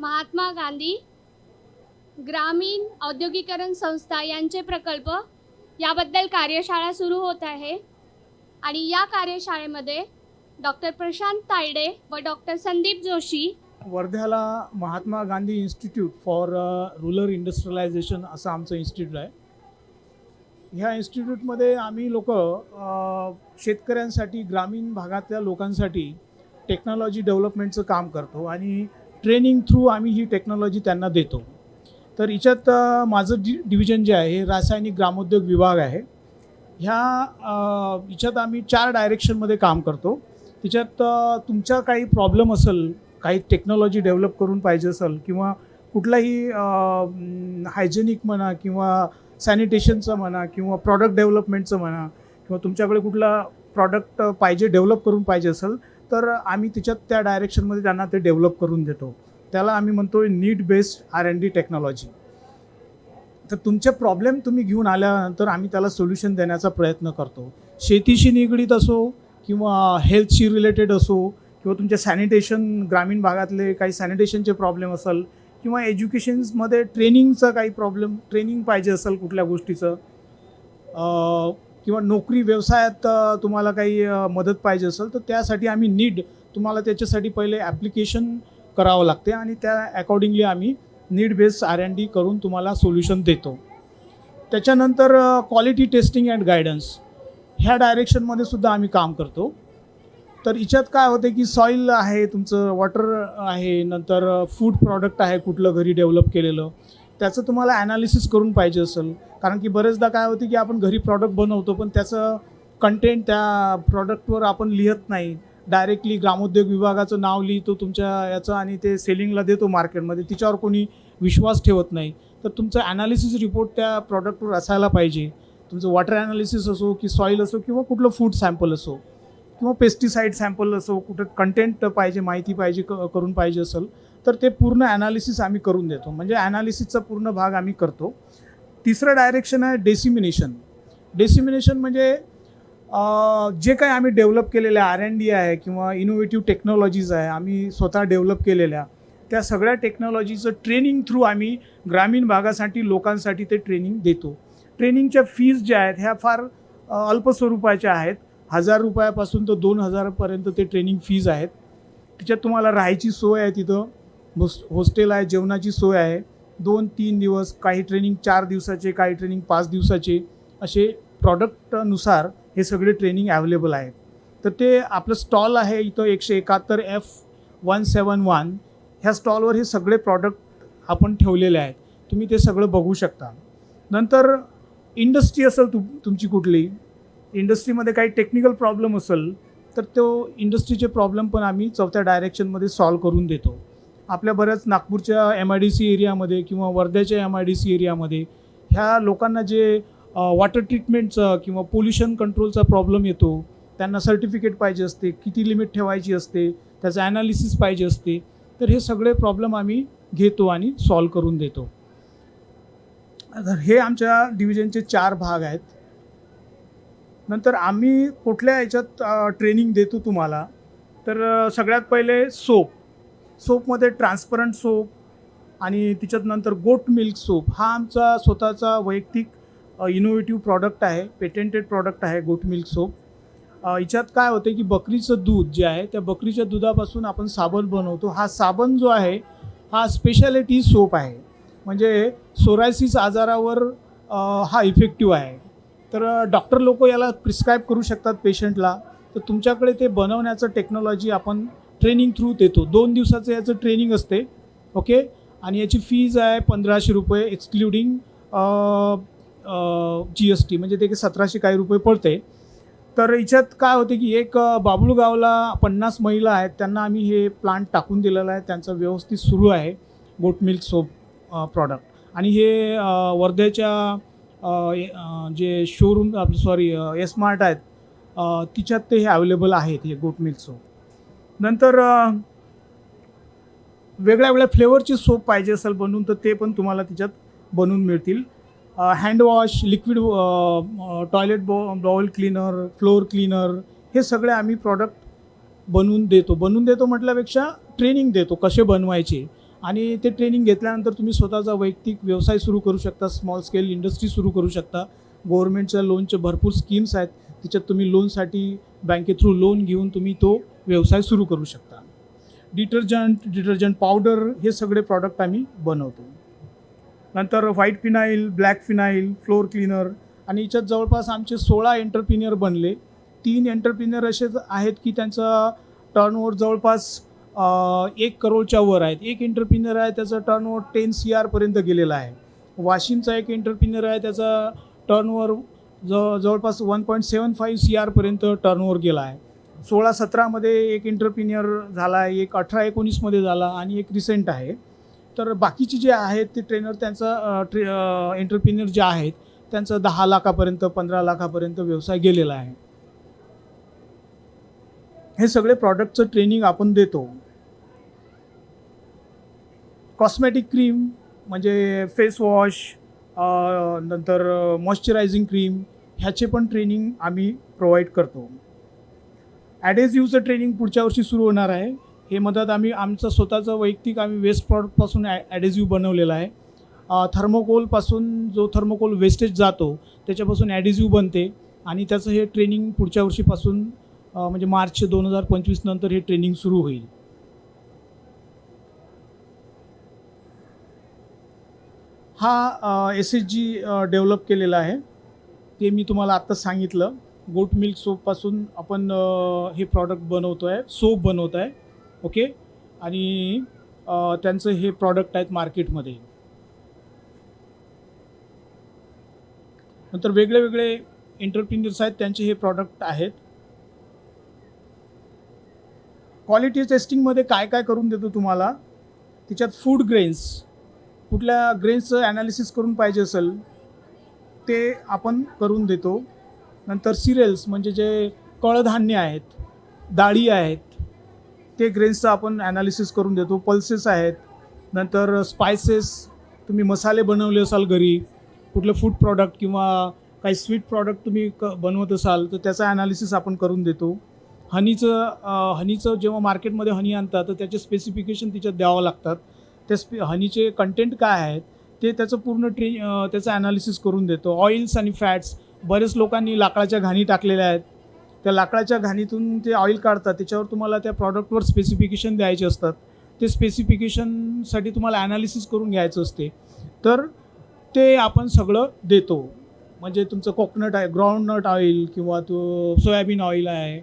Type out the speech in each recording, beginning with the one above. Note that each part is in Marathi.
महात्मा गांधी ग्रामीण औद्योगिकरण संस्था यांचे प्रकल्प याबद्दल कार्यशाळा सुरू होत आहे आणि या कार्यशाळेमध्ये डॉक्टर प्रशांत तायडे व डॉक्टर संदीप जोशी वर्ध्याला Mahatma Gandhi institute for rural industrialisation असं आमचं इन्स्टिट्यूट आहे. ह्या इन्स्टिट्यूटमध्ये आम्ही शेतकऱ्यांसाठी ग्रामीण भागातल्या लोकांसाठी टेक्नॉलॉजी डेव्हलपमेंटचं काम करतो आणि ट्रेनिंग थ्रू आम्ही ही टेक्नॉलॉजी त्यांना देतो. तर याच्यात माझं डिव्हिजन जे आहे हे रासायनिक ग्रामोद्योग विभाग आहे. याच्यात आम्ही 4 डायरेक्शनमध्ये काम करतो. त्याच्यात तुमचा काही प्रॉब्लेम असेल, काही टेक्नॉलॉजी डेव्हलप करून पाहिजे असेल किंवा कुठलाही हायजेनिक म्हणा किंवा सॅनिटेशनचं म्हणा किंवा प्रॉडक्ट डेव्हलपमेंटचं म्हणा किंवा तुमच्याकडे कुठला प्रॉडक्ट पाहिजे डेव्हलप करून पाहिजे असेल तर आम्ही त्याच्यात त्या डायरेक्शनमध्ये त्यांना ते डेव्हलप करून देतो. त्याला आम्ही म्हणतो नीड बेस्ड R&D टेक्नॉलॉजी. तर तुमचे प्रॉब्लेम तुम्ही घेऊन आल्यानंतर आम्ही त्याला सोल्युशन देण्याचा प्रयत्न करतो. शेतीशी निगडीत असो किंवा हेल्थशी रिलेटेड असो किंवा तुमच्या सॅनिटेशन ग्रामीण भागातले काही सॅनिटेशनचे प्रॉब्लेम असेल किंवा एज्युकेशन्समध्ये ट्रेनिंगचं काही प्रॉब्लेम ट्रेनिंग पाहिजे असेल कुठल्या गोष्टीचं किंवा नोकरी व्यवसायात तुम्हाला काही मदत पाहिजे असेल तर त्यासाठी आम्ही नीड तुम्हाला त्याच्यासाठी पहिले ॲप्लिकेशन करावं लागते आणि त्या अकॉर्डिंगली आम्ही नीड बेस्ड R&D करून तुम्हाला सोल्युशन देतो. त्याच्यानंतर क्वालिटी टेस्टिंग अँड गायडन्स ह्या डायरेक्शनमध्ये सुद्धा आम्ही काम करतो. तर याच्यात काय होते की सॉईल आहे, तुमचं वॉटर आहे, नंतर फूड प्रॉडक्ट आहे कुठलं घरी डेव्हलप केलेलं, त्याचं तुम्हाला ॲनालिसिस करून पाहिजे असेल. कारण की बरेचदा काय होते की आपण घरी प्रॉडक्ट बनवतो पण त्याचं कंटेंट त्या प्रॉडक्टवर आपण लिहत नाही. डायरेक्टली ग्रामोद्योग विभागाचं नाव लिहितो तुमच्या याचं आणि ते सेलिंगला देतो मार्केटमध्ये. तिच्यावर कोणी विश्वास ठेवत नाही. तर तुमचं ॲनालिसिस रिपोर्ट त्या प्रॉडक्टवर असायला पाहिजे. तुमचं वॉटर ॲनालिसिस असो की सॉईल असो किंवा कुठलं फूड सॅम्पल असो किंवा पेस्टिसाईड सॅम्पल असो, कुठं कंटेंट पाहिजे, माहिती पाहिजे करून पाहिजे असेल तर ते पूर्ण ॲनालिसिस आम्ही करून देतो. म्हणजे ॲनालिसिसचा पूर्ण भाग आम्ही करतो. तिसरं डायरेक्शन आहे डेसिमिनेशन. डेसिमिनेशन म्हणजे जे काही आम्ही डेव्हलप केलेलं R&D आहे किंवा इनोव्हेटिव्ह टेक्नॉलॉजीज आहे आम्ही स्वतः डेव्हलप केलेल्या, त्या सगळ्या टेक्नॉलॉजीचं ट्रेनिंग थ्रू आम्ही ग्रामीण भागासाठी लोकांसाठी ते ट्रेनिंग देतो. ट्रेनिंगच्या फीज ज्या आहेत ह्या फार अल्प स्वरूपाच्या आहेत. 1000 रुपयापासून तर 2000 पर्यंत ते ट्रेनिंग फीज आहेत. त्याच्यात तुम्हाला राहायची सोय आहे, तिथं हॉस्टेल आहे, जेवणाची सोय आहे. 2-3 दिवस, काही ट्रेनिंग 4 दिवसाचे, काही ट्रेनिंग 5 दिवसाचे, असे प्रॉडक्टनुसार हे सगळे ट्रेनिंग अवेलेबल आहेत. तर ते आपलं स्टॉल आहे इथं 171 F171. ह्या स्टॉलवर हे सगळे प्रॉडक्ट आपण ठेवलेले आहेत. तुम्ही ते सगळं बघू शकता. नंतर इंडस्ट्री असेल तुमची कुठली इंडस्ट्रीमध्ये काही टेक्निकल प्रॉब्लेम असेल तर तो इंडस्ट्रीचे प्रॉब्लेम पण आम्ही 4थ्या डायरेक्शनमध्ये सॉल्व करून देतो. आपल्या बऱ्याच नागपूरच्या MIDC एरियामध्ये किंवा वर्ध्याच्या MIDC एरियामध्ये ह्या लोकांना जे वॉटर ट्रीटमेंटचं किंवा पोल्युशन कंट्रोलचा प्रॉब्लेम येतो, त्यांना सर्टिफिकेट पाहिजे असते, किती लिमिट ठेवायची असते, त्याचं ॲनालिसिस पाहिजे असते. तर हे सगळे प्रॉब्लेम आम्ही घेतो आणि सॉल्व करून देतो. तर हे आमच्या डिव्हिजनचे 4 भाग आहेत. नंतर आम्ही कुठल्या याच्यात ट्रेनिंग देतो तुम्हाला तर सगळ्यात पहिले सोपमध्ये ट्रान्सपरंट सोप आणि त्याच्यात नंतर गोट मिल्क सोप हा आमचा स्वतःचा वैयक्तिक इनोव्हेटिव्ह प्रॉडक्ट आहे, पेटेंटेड प्रॉडक्ट आहे गोट मिल्क सोप. याच्यात काय होते की बकरीचं दूध जे आहे त्या बकरीच्या दुधापासून आपण साबण बनवतो. हा साबण जो आहे हा स्पेशालिटी सोप आहे. म्हणजे सोरायसिस आजारावर हा इफेक्टिव्ह आहे. तर डॉक्टर लोक याला प्रिस्क्राईब करू शकतात पेशंटला. तर तुमच्याकडे ते बनवण्याचं टेक्नॉलॉजी आपण ट्रेनिंग थ्रू देतो. 2 दिवसाचं याचं ट्रेनिंग असते. ओके. आणि याची फीज आहे 1500 रुपये एक्सक्लुडिंग GST, म्हणजे ते 1700 काही रुपये पडते. तर याच्यात काय होते की एक बाबुळगावला 50 महिला आहेत, त्यांना आम्ही हे प्लांट टाकून दिलेलं आहे. त्यांचं व्यवस्थित सुरू आहे गोट मिल्क सोप प्रॉडक्ट. आणि हे वर्ध्याच्या जे शोरूम S-Mart आहेत तिच्यात ते हे अवेलेबल आहेत हे गोट मिल्क सोप. नंतर वेगळ्या वेगळ्या फ्लेवरचे सोप पाहिजे असेल बनवून तर ते पण तुम्हाला तिच्यात बनवून मिळतील. Handwash, liquid toilet bowl cleaner, floor cleaner, हे सगळे आम्ही प्रॉडक्ट बनवून देतो म्हटल्यापेक्षा ट्रेनिंग देतो कसे बनवायचे. आणि ते ट्रेनिंग घेतल्यानंतर तुम्ही स्वतःचा वैयक्तिक व्यवसाय सुरू करू शकता, स्मॉल स्केल इंडस्ट्री सुरू करू शकता. गव्हर्नमेंटच्या लोनचे भरपूर स्कीम्स आहेत, त्याच्यात तुम्ही लोनसाठी बँके थ्रू लोन घेऊन तुम्ही तो व्यवसाय सुरू करू शकता. डिटर्जंट पावडर हे सगळे प्रॉडक्ट आम्ही बनवतो. नंतर white phenyl, black phenyl, floor cleaner आणि याच्यात जवळपास आमचे 16 एंटरप्रिनियर बनले. 3 एंटरप्रिनियर असे आहेत की त्यांचा टर्नओव्हर जवळपास 1 करोडच्या वर आहेत. एक एंटरप्रिनियर आहे त्याचा टर्नओव्हर 10 CR पर्यंत गेलेला आहे. वाशिमचा एक एंटरप्रिनियर आहे त्याचा टर्नओव्हर जवळपास 1.75 CR पर्यंत टर्नओव्हर गेला आहे. 16-17मध्ये एक एंटरप्रिनियर झाला आहे, एक 18-19मध्ये झाला आणि एक रिसेंट आहे. तर बाकीचे जे आहेत ते ट्रेनर त्यांचा एंटरप्रिनियर जे आहेत त्यांचा 10 लाखापर्यंत 15 लाखापर्यंत व्यवसाय गेलेला आहे. हे सगळे प्रॉडक्टचं ट्रेनिंग आपण देतो. कॉस्मॅटिक क्रीम म्हणजे फेस वॉश, नंतर मॉइश्चरायझिंग क्रीम ह्याचे पण ट्रेनिंग आम्ही प्रोव्हाइड करतो. ॲडेझिव्हचं ट्रेनिंग पुढच्या वर्षी सुरू होणार आहे. हे मदत आमचं स्वतःचं वैयक्तिक आम्ही वेस्ट प्रॉडक्टपासून ॲडेझिव्ह बनवलेला आहे. थर्मोकोलपासून जो थर्मोकोल वेस्टेज जातो त्याच्यापासून ॲडेझिव्ह बनते आणि त्याचं हे ट्रेनिंग पुढच्या वर्षीपासून म्हणजे मार्च 2025 नंतर हे ट्रेनिंग सुरू होईल. हा SHG डेव्हलप केलेला आहे, ते मी तुम्हाला आत्ताच सांगितलं. गोट मिल्क सोपपासून आपण हे प्रॉडक्ट बनवतो आहे, सोप बनवत आहे. ओके, आणि त्यांचं हे प्रॉडक्ट आहेत मार्केटमध्ये. नंतर वेगळे वेगळे एंटरप्रिन्युअर्स आहेत, त्यांचे हे प्रॉडक्ट आहेत. क्वालिटी टेस्टिंगमध्ये काय काय करून देतो तुम्हाला, त्याच्यात फूड ग्रेन्स, कुठल्या ग्रेन्सचं ॲनालिसिस करून पाहिजे असेल ते आपण करून देतो. नंतर सिरियल्स म्हणजे जे कडधान्य आहेत, डाळी आहेत, ते ग्रेन्सचं आपण ॲनालिसिस करून देतो. पल्सेस आहेत. नंतर स्पायसेस, तुम्ही मसाले बनवले असाल घरी, कुठलं फूड प्रॉडक्ट किंवा काही स्वीट प्रॉडक्ट तुम्ही बनवत असाल तर त्याचा ॲनालिसिस आपण करून देतो. हनीचं जेव्हा मार्केटमध्ये हनी आणतात तर त्याचे स्पेसिफिकेशन त्याच्यात द्यावं लागतात. हनीचे कंटेंट काय आहेत ते त्याचं पूर्ण त्याचं ॲनालिसिस करून देतो. ऑइल्स आणि फॅट्स, बरेच लोकांनी लाकडाच्या घाणी टाकलेल्या आहेत, त्या लाकडाच्या घाणीतून ते ऑइल काढतात, त्याच्यावर तुम्हाला त्या प्रॉडक्टवर स्पेसिफिकेशन द्यायचे असतात. ते स्पेसिफिकेशनसाठी तुम्हाला ॲनालिसिस करून घ्यायचं असते, तर ते आपण सगळं देतो. म्हणजे तुमचं कोकोनट आहे, ग्राउंडनट ऑइल किंवा तो सोयाबीन ऑइल आहे,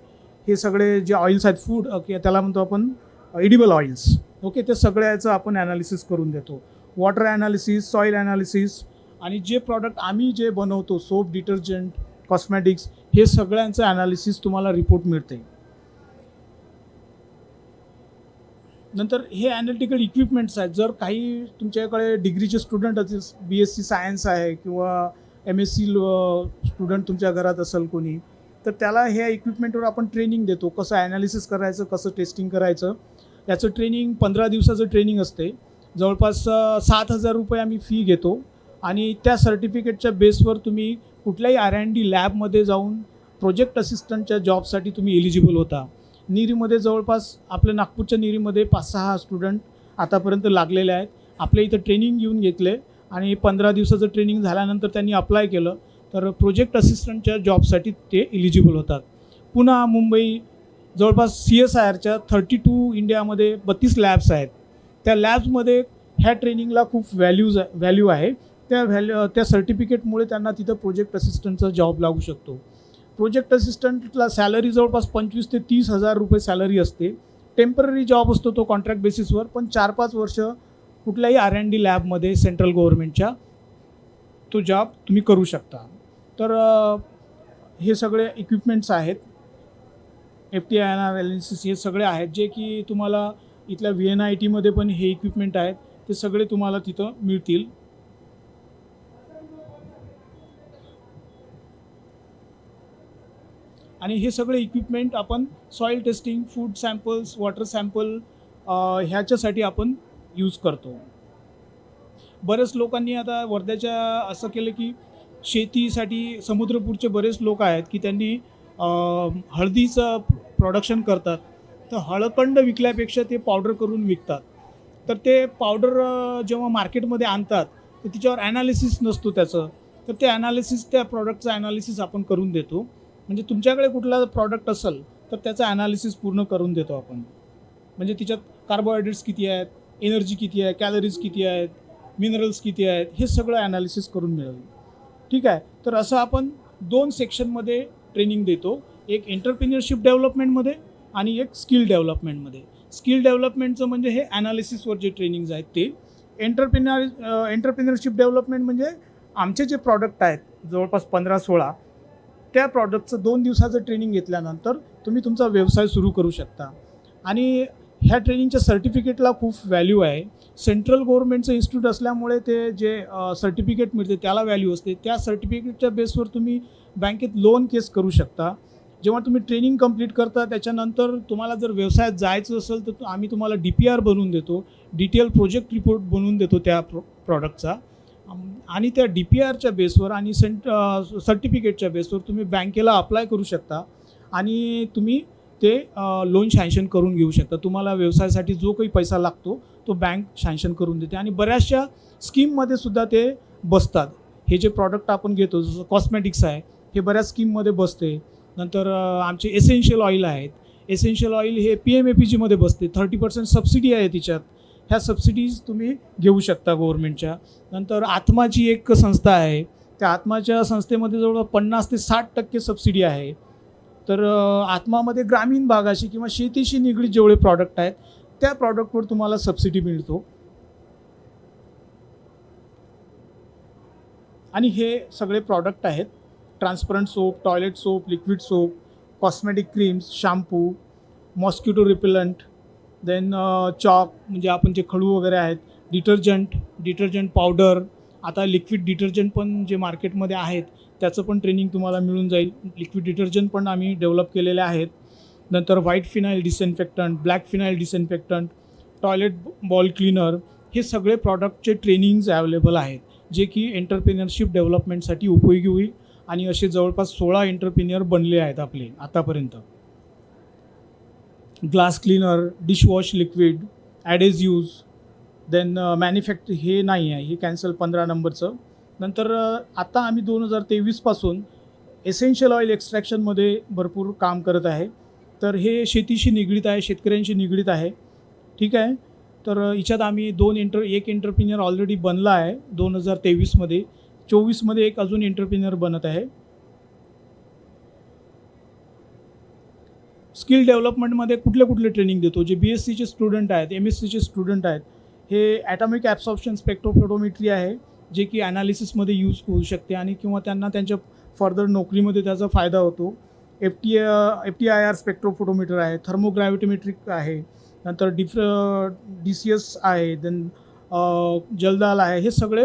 हे सगळे जे ऑइल्स आहेत फूड, ओके, त्याला म्हणतो आपण एडिबल ऑइल्स. ओके, ते सगळ्याचं आपण ॲनालिसिस करून देतो. वॉटर ॲनालिसिस, सॉईल ॲनालिसिस आणि जे प्रॉडक्ट आम्ही जे बनवतो, सोप, डिटर्जंट, कॉस्मॅटिक्स, हे सगळ्यांचं ॲनालिसिस तुम्हाला रिपोर्ट मिळते. नंतर हे ॲनालिटिकल इक्विपमेंट्स आहेत. जर काही तुमच्याकडे डिग्रीचे स्टुडंट असतील, BSc सायन्स आहे किंवा MSc स्टुडंट तुमच्या घरात असेल कोणी, तर त्याला ह्या इक्विपमेंटवर आपण ट्रेनिंग देतो. कसं ॲनालिसिस करायचं, कसं टेस्टिंग करायचं, याचं ट्रेनिंग 15 दिवसाचं ट्रेनिंग असते. जवळपास 7,000 रुपये आम्ही फी घेतो आणि त्या सर्टिफिकेटच्या बेसवर तुम्ही कुठल्याही R&D लॅबमध्ये जाऊन प्रोजेक्ट असिस्टंटच्या जॉबसाठी तुम्ही एलिजिबल होता. निरीमध्ये जवळपास आपल्या नागपूरच्या निरीमध्ये 5-6 स्टुडंट आतापर्यंत लागलेले आहेत. आपल्या इथं ट्रेनिंग घेऊन घेतले आणि 15 दिवसाचं ट्रेनिंग झाल्यानंतर त्यांनी अप्लाय केलं तर प्रोजेक्ट असिस्टंटच्या जॉबसाठी ते एलिजिबल होतात. पुन्हा मुंबई जवळपास CSIRच्या 32 इंडियामध्ये 32 लॅब्स आहेत. त्या लॅब्समध्ये ह्या ट्रेनिंगला खूप व्हॅल्यू आहे. त्या सर्टिफिकेटमुळे त्यांना तिथं प्रोजेक्ट असिस्टंटचा जॉब लागू शकतो. प्रोजेक्ट असिस्टंटला सॅलरी जवळपास 25,000 ते 30,000 रुपये सॅलरी असते. टेम्पररी जॉब असतो तो कॉन्ट्रॅक्ट बेसिसवर, पण 4-5 वर्ष कुठल्याही R&D लॅबमध्ये सेंट्रल गव्हर्नमेंटच्या तो जॉब तुम्ही करू शकता. तर हे सगळे इक्विपमेंट्स आहेत, FTIR एनालिसिस हे सगळे आहेत, जे की तुम्हाला इथल्या VNITमध्ये पण हे इक्विपमेंट आहेत, ते सगळे तुम्हाला तिथं मिळतील. आणि हे सगळे इक्विपमेंट आपण soil testing, food samples, water sample ह्याच्यासाठी आपण यूज करतो. बरेच लोकांनी आता वर्ध्याच्या असं केलं की शेतीसाठी समुद्रपूरचे बरेच लोक आहेत की त्यांनी हळदीचं प्रोडक्शन करतात, तर हळकंड विकल्यापेक्षा ते पावडर करून विकतात. तर ते पावडर जेव्हा मार्केटमध्ये आणतात तर तिच्यावर ॲनालिसिस नसतो त्याचं, तर ते ॲनालिसिस, त्या प्रॉडक्टचं ॲनालिसिस आपण करून देतो. म्हणजे तुमच्याकडे कुठला प्रॉडक्ट असेल तर त्याचं ॲनालिसिस पूर्ण करून देतो आपण. म्हणजे तिच्यात कार्बोहायड्रेट्स किती आहेत, एनर्जी किती आहे, कॅलरीज किती आहेत, मिनरल्स किती आहेत, हे सगळं ॲनालिसिस करून मिळेल. ठीक आहे. तर असं आपण 2 सेक्शनमध्ये ट्रेनिंग देतो, एक एंटरप्रिन्युअरशिप डेव्हलपमेंटमध्ये आणि एक स्किल डेव्हलपमेंटमध्ये. स्किल डेव्हलपमेंटचं म्हणजे हे ॲनालिसिसवर जे ट्रेनिंग्ज आहेत ते. एंटरप्रिन्युअरशिप डेव्हलपमेंट म्हणजे आमचे जे प्रॉडक्ट आहेत जवळपास 15-16, त्या प्रॉडक्टचं 2 दिवसाचं ट्रेनिंग घेतल्यानंतर तुम्ही तुमचा व्यवसाय सुरू करू शकता. आणि ह्या ट्रेनिंगच्या सर्टिफिकेटला खूप व्हॅल्यू आहे. सेंट्रल गव्हर्नमेंटचं इन्स्टिट्यूट असल्यामुळे ते जे सर्टिफिकेट मिळते त्याला व्हॅल्यू असते. त्या सर्टिफिकेटच्या बेसवर तुम्ही बँकेत लोन केस करू शकता. जेव्हा तुम्ही ट्रेनिंग कंप्लीट करता त्याच्यानंतर तुम्हाला जर व्यवसायात जायचं असेल तर आम्ही तुम्हाला DPR बनवून देतो, डिटेल प्रोजेक्ट रिपोर्ट बनवून देतो त्या प्रॉडक्टचा. आणि त्या DPRच्या बेसवर आणि सर्टिफिकेटच्या बेसवर तुम्ही बँकेला अप्लाय करू शकता आणि तुम्ही ते लोन सँक्शन करून घेऊ शकता. तुम्हाला व्यवसायासाठी जो काही पैसा लागतो तो बँक सँक्शन करून देते. आणि बऱ्याचशा स्कीममध्ये सुद्धा ते बसतात. हे जे प्रॉडक्ट आपण घेतो जसं कॉस्मेटिक्स आहे हे बऱ्याच स्कीममध्ये बसते. नंतर आमचे एसेन्शियल ऑइल आहेत, एसेन्शियल ऑइल हे PMAPGमध्ये बसते. 30% सबसिडी आहे तिच्यात. ह्या सबसिडीज तुम्ही घेऊ शकता गव्हर्नमेंटच्या. नंतर आत्माची एक संस्था आहे, त्या आत्माच्या संस्थेमध्ये जवळ 50 ते 60% सबसिडी आहे. तर आत्मामध्ये ग्रामीण भागाशी किंवा शेतीशी निगडीत जेवढे प्रॉडक्ट आहेत त्या प्रॉडक्टवर तुम्हाला सबसिडी मिळतो. आणि हे सगळे प्रॉडक्ट आहेत transparent soap, toilet soap, liquid soap, cosmetic creams, shampoo, mosquito repellent, then chalk म्हणजे आपण जे खडू वगैरे आहेत, डिटर्जंट पावडर, आता लिक्विड डिटर्जंट पण जे मार्केटमध्ये आहेत त्याचं पण ट्रेनिंग तुम्हाला मिळून जाईल. लिक्विड डिटर्जंट पण आम्ही डेव्हलप केलेले आहेत. नंतर white phenyl disinfectant, black phenyl disinfectant, toilet ball cleaner, हे सगळे प्रॉडक्टचे ट्रेनिंग्ज अवेलेबल आहेत जे की एंटरप्रिन्युअरशिप डेव्हलपमेंटसाठी उपयोगी होईल. आणि असे जवळपास 16 एंटरप्रिन्युअर बनले आहेत आपले आतापर्यंत. Glass cleaner, dishwash liquid, adhesives, then हे नाही आहे, हे कॅन्सल 15 नंबरचं. नंतर आता आम्ही 2023 एसेन्शियल ऑइल एक्स्ट्रॅक्शनमध्ये भरपूर काम करत आहे. तर हे शेतीशी निगडीत आहे, शेतकऱ्यांशी निगडीत आहे. ठीक आहे. तर हिच्यात आम्ही एक एंटरप्रिन्युअर ऑलरेडी बनला आहे 2023मध्ये. 24मध्ये एक अजून एंटरप्रिन्युअर बनत आहे. स्किल डेव्हलपमेंटमध्ये कुठले ट्रेनिंग देतो, जे BSCचे स्टुडंट आहेत, MSCचे स्टुडंट आहेत, हे ॲटॉमिक ॲब्सॉर्प्शन स्पेक्ट्रोफोटोमेट्री आहे जे की ॲनालिसिसमध्ये यूज होऊ शकते आणि किंवा त्यांना त्यांच्या फर्दर नोकरीमध्ये त्याचा फायदा होतो. FTIR स्पेक्ट्रोफोटोमीटर आहे, थर्मोग्रॅव्हिटोमेट्रिक आहे, नंतर DCS आहे, देन जलदाल आहे. हे सगळे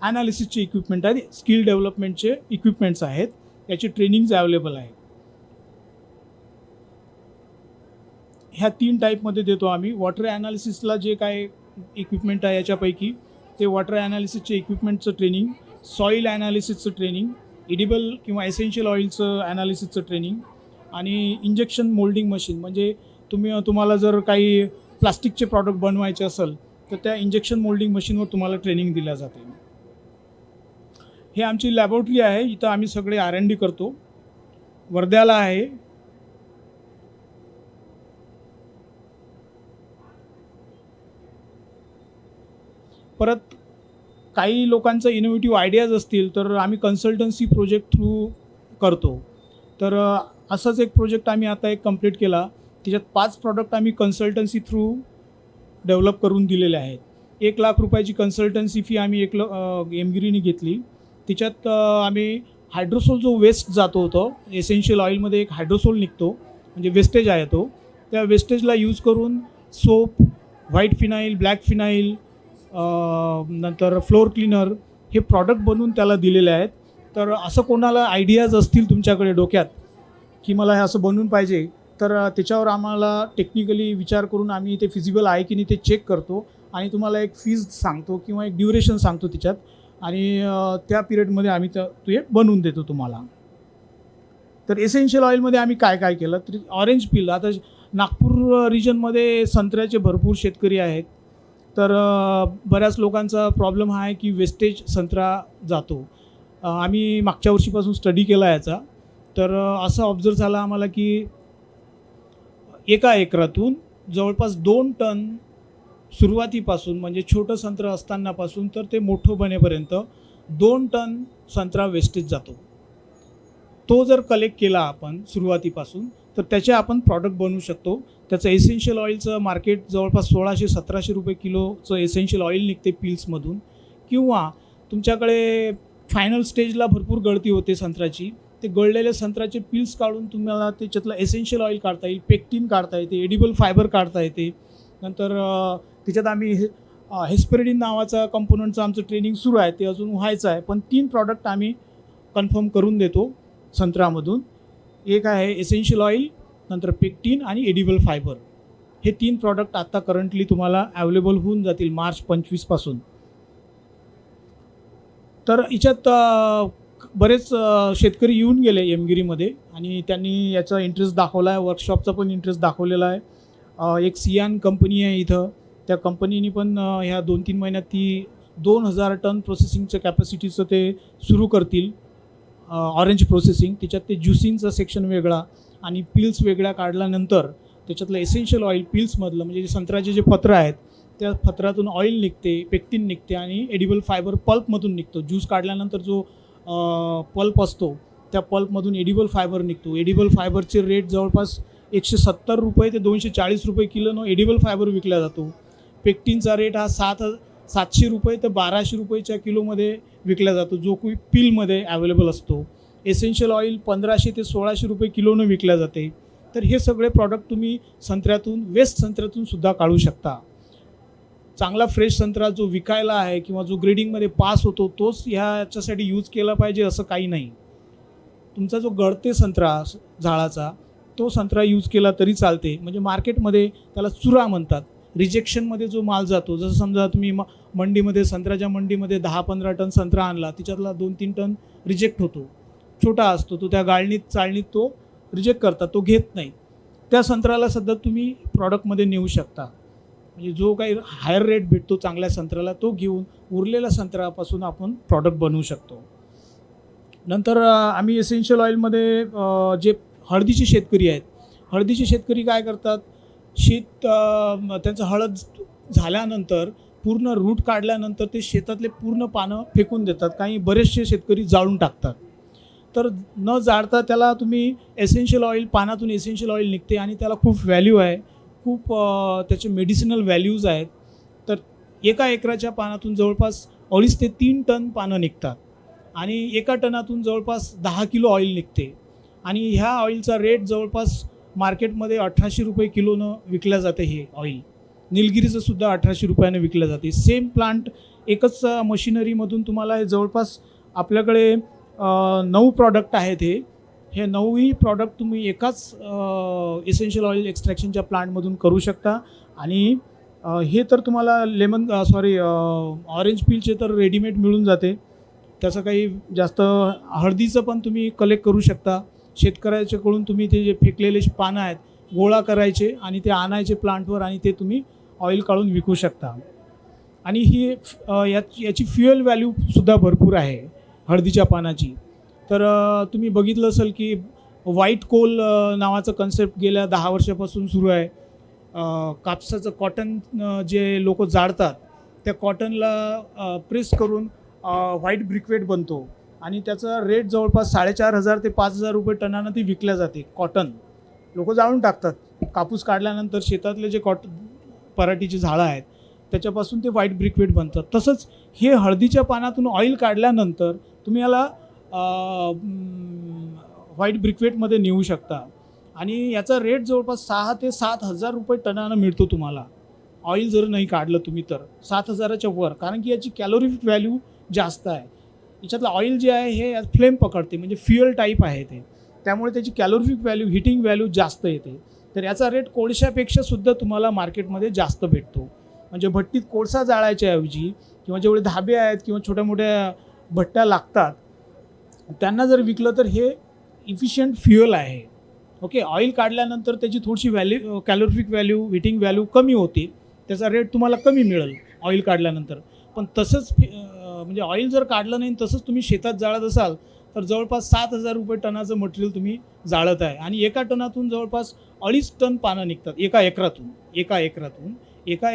ॲनालिसिसचे इक्विपमेंट आहेत, स्किल डेव्हलपमेंटचे इक्विपमेंट्स आहेत. याची ट्रेनिंग्ज अवेलेबल आहे. ह्या 3 टाईपमध्ये देतो आम्ही. वॉटर ॲनालिसिसला जे काय इक्विपमेंट आहे याच्यापैकी ते वॉटर ॲनालिसिसचे इक्विपमेंटचं ट्रेनिंग, सॉईल ॲनालिसिसचं ट्रेनिंग, एडिबल किंवा एसेन्शियल ऑइलचं ॲनालिसिसचं ट्रेनिंग आणि इंजेक्शन मोल्डिंग मशीन. म्हणजे तुम्हाला जर काही प्लास्टिकचे प्रॉडक्ट बनवायचे असेल तर त्या इंजेक्शन मोल्डिंग मशीनवर तुम्हाला ट्रेनिंग दिल्या जाते. हे आमची लॅबोरेटरी आहे, इथं आम्ही सगळे R&D करतो. वर्ध्याला आहे. परत काही लोकांचं इनोव्हेटिव्ह आयडियाज असतील तर आम्ही कन्सल्टन्सी प्रोजेक्ट थ्रू करतो. तर असंच एक प्रोजेक्ट आम्ही आता एक कंप्लीट केला. त्याच्यात 5 प्रॉडक्ट आम्ही कन्सल्टन्सी थ्रू डेव्हलप करून दिलेले आहेत. 1 लाख रुपयाची कन्सल्टन्सी फी आम्ही एमगिरीने घेतली. त्याच्यात आम्ही हायड्रोसोल जो वेस्ट जातो होतो, एसेन्शियल ऑइलमध्ये एक हायड्रोसोल निघतो म्हणजे वेस्टेज आहे तो, त्या वेस्टेजला यूज करून soap, white phenyl, black phenyl, नंतर फ्लोअर क्लीनर हे प्रॉडक्ट बनवून त्याला दिलेले आहेत. तर असं कोणाला आयडियाज असतील तुमच्याकडे डोक्यात की मला हे असं बनवून पाहिजे तर त्याच्यावर आम्हाला टेक्निकली विचार करून आम्ही ते फिजिबल आहे की नाही ते चेक करतो आणि तुम्हाला एक फीज सांगतो किंवा एक ड्युरेशन सांगतो त्याच्यात आणि त्या पिरियडमध्ये आम्ही ते बनवून देतो तुम्हाला. तर एसेन्शियल ऑइलमध्ये आम्ही काय केलं तर ऑरेंज पील, आता नागपूर रिजनमध्ये संत्र्याचे भरपूर शेतकरी आहेत. तर बऱ्याच लोकांचा प्रॉब्लेम हा आहे की वेस्टेज संत्रा जातो. आम्ही मागच्या वर्षीपासून स्टडी केला याचा. तर असं ऑब्झर्व झालं आम्हाला की एका एकरातून जवळपास 2 टन सुरुवातीपासून, म्हणजे छोटं संत्रं असतानापासून तर ते मोठं बनेपर्यंत 2 टन संत्रा वेस्टेज जातो. तो जर कलेक्ट केला आपण सुरुवातीपासून तर त्याचे आपण प्रॉडक्ट बनवू शकतो. त्याचं एसेन्शियल ऑइलचं मार्केट जवळपास 1600-1700 रुपये किलोचं एसेन्शियल ऑइल निघते पील्समधून. किंवा तुमच्याकडे फायनल स्टेजला भरपूर गळती होते संत्र्याची, ते गळलेल्या संत्र्याचे पील्स काढून तुम्हाला त्याच्यातलं एसेन्शियल ऑइल काढता येईल, पेक्टिन काढता येते, एडिबल फायबर काढता येते. नंतर त्याच्यात आम्ही हेस्पेरिडिन नावाचा कंपोनंटचं आमचं ट्रेनिंग सुरू आहे, ते अजून व्हायचं आहे. पण 3 प्रॉडक्ट आम्ही कन्फर्म करून देतो संत्र्यामधून. एक आहे एसेन्शियल ऑइल, नंतर पेक्टिन आणि एडिबल फायबर. हे 3 प्रॉडक्ट आता करंटली तुम्हाला अवेलेबल होऊन जातील मार्च 25 पासून. तर याच्यात बरेच शेतकरी येऊन गेले एमगिरीमध्ये आणि त्यांनी याचा इंटरेस्ट दाखवला आहे, वर्कशॉपचा पण इंटरेस्ट दाखवलेला आहे. एक सियान कंपनी आहे इथं, त्या कंपनीने पण ह्या 2-3 महिन्यात ती 2000 टन प्रोसेसिंगच्या कॅपॅसिटीचं ते सुरू करतील. ऑरेंज प्रोसेसिंग, त्याच्यात ते ज्युसिंगचा सेक्शन वेगळा आणि पील्स वेगळ्या काढल्यानंतर त्याच्यातलं एसेन्शियल ऑइल पील्समधलं, म्हणजे जे संत्र्याचे जे पत्र आहेत त्या पत्रातून ऑइल निघते, पेक्टिन निघते आणि एडिबल फायबर पल्पमधून निघतो. ज्यूस काढल्यानंतर जो पल्प असतो त्या पल्पमधून एडिबल फायबर निघतो. एडिबल फायबरचे रेट जवळपास 170 रुपये ते 240 रुपये किलोनं एडिबल फायबर विकला जातो. पेक्टिनचा रेट हा 700 रुपये ते 1200 रुपयेच्या किलोमध्ये विकला जातो, जो की पीलमध्ये अवेलेबल असतो. एसेन्शियल ऑइल 1500 ते 1600 रुपये किलोनं विकल्या जाते. तर हे सगळे प्रॉडक्ट तुम्ही संत्र्यातून, वेस्ट संत्र्यातून सुद्धा काढू शकता. चांगला फ्रेश संत्रा जो विकायला आहे किंवा जो ग्रेडिंगमध्ये पास होतो तोच ह्याच्यासाठी यूज केला पाहिजे असं काही नाही. तुमचा जो गळते संत्रा झाडाचा तो संत्रा यूज केला तरी चालते. म्हणजे मार्केटमध्ये त्याला चुरा म्हणतात. रिजेक्शनमध्ये जो माल जातो, जसं समजा तुम्ही मंडीमध्ये, संत्र्याच्या मंडीमध्ये 10-15 टन संत्रा आणला, त्याच्यातला 2-3 टन रिजेक्ट होतो, छोटा असतो, तो त्या गाळणीत चाळणीत तो रिजेक्ट करतात, तो घेत नाही. त्या संत्र्याला सध्या तुम्ही प्रॉडक्टमध्ये नेऊ शकता. म्हणजे जो काही हायर रेट भेटतो चांगल्या संत्र्याला तो घेऊन उरलेल्या संत्र्यापासून आपण प्रॉडक्ट बनवू शकतो. नंतर आम्ही एसेन्शियल ऑइलमध्ये जे हळदीचे शेतकरी आहेत, हळदीचे शेतकरी काय करतात, त्यांचं हळद झाल्यानंतर पूर्ण रूट काढल्यानंतर ते शेतातले पूर्ण पानं फेकून देतात. काही बरेचसे शेतकरी जाळून टाकतात. तर न जाळता त्याला तुम्ही एसेन्शियल ऑइल, पानातून एसेन्शियल ऑइल निघते आणि त्याला खूप व्हॅल्यू आहे, खूप त्याचे मेडिसिनल व्हॅल्यूज आहेत. तर एका एकराच्या पानातून जवळपास 2.5 ते 3 टन पानं निघतात आणि एका टनातून जवळपास 10 किलो ऑइल निघते. आणि ह्या ऑइलचा रेट जवळपास मार्केटमध्ये 1800 रुपये किलोनं विकल्या जाते. हे ऑइल निलगिरीचं सुद्धा 1800 रुपयाने विकलं जाते. सेम प्लांट, एकच मशिनरीमधून तुम्हाला हे जवळपास आपल्याकडे 9 प्रॉडक्ट आहेत. हे 9ही प्रॉडक्ट तुम्ही एकाच एसेन्शियल ऑइल एक्स्ट्रॅक्शनच्या प्लांटमधून करू शकता. आणि हे तर तुम्हाला ऑरेंज पीलचे तर रेडीमेड मिळून जाते, त्याचं काही जास्त. हळदीचं पण तुम्ही कलेक्ट करू शकता. शेतकऱ्याच्याकडून तुम्ही ते जे फेकलेले पानं आहेत गोळा करायचे आणि ते आणायचे प्लांटवर आणि ते तुम्ही ऑइल काढून विकू शकता. आणि ही याची फ्युएल व्हॅल्यूसुद्धा भरपूर आहे हळदीच्या पानाची. तर तुम्ही बघितलं असेल की व्हाईट कोल नावाचं कन्सेप्ट गेल्या 10 वर्षापासून सुरू आहे. कापसाचं कॉटन जे लोक जाळतात त्या कॉटनला प्रेस करून व्हाईट ब्रिकवेट बनतो आणि त्याचा रेट जवळपास 4500 ते 5000 रुपये टनानं ती विकल्या जाते. कॉटन लोक जाळून टाकतात. कापूस काढल्यानंतर शेतातले जे पराठीची झाडं आहेत त्याच्यापासून ते व्हाईट ब्रिकवेट बनतात. तसंच हे हळदीच्या पानातून ऑइल काढल्यानंतर तुम्ही याला व्हाईट ब्रिकवेटमध्ये नेऊ शकता आणि याचा रेट जवळपास 6 ते 7000 रुपये टनानं मिळतो तुम्हाला. ऑइल जर नाही काढलं तुम्ही तर 7000च्या वर, कारण की याची कॅलोरिफिक व्हॅल्यू जास्त आहे. याच्यातलं ऑइल जे आहे हे फ्लेम पकडते, म्हणजे फ्युएल टाईप आहे ते, त्यामुळे त्याची कॅलोरिफिक व्हॅल्यू, हिटिंग व्हॅल्यू जास्त येते. तर याचा रेट कोळशापेक्षा सुद्धा तुम्हाला मार्केटमध्ये जास्त भेटतो. म्हणजे भट्टीत कोळसा जाळायच्या ऐवजी किंवा जेवढे धाबे आहेत किंवा छोट्या मोठ्या भट्ट्या लागतात त्यांना जर विकलं तर हे इफिशियंट फ्युएल आहे. ओके, ऑइल काढल्यानंतर त्याची थोडीशी कॅलोरिफिक व्हॅल्यू, हिटिंग व्हॅल्यू कमी होते, त्याचा रेट तुम्हाला कमी मिळेल. ऑइल काढल्यानंतर. पण तसंच म्हणजे ऑइल जर काढलं नाही तसंच तुम्ही शेतात जाळत असाल तर जवळपास 7,000 रुपये टनाचं मटेरियल तुम्ही जाळत आहे. आणि एका टनातून जवळपास 2.5 टन पानं निघतात एका एकरातून. एका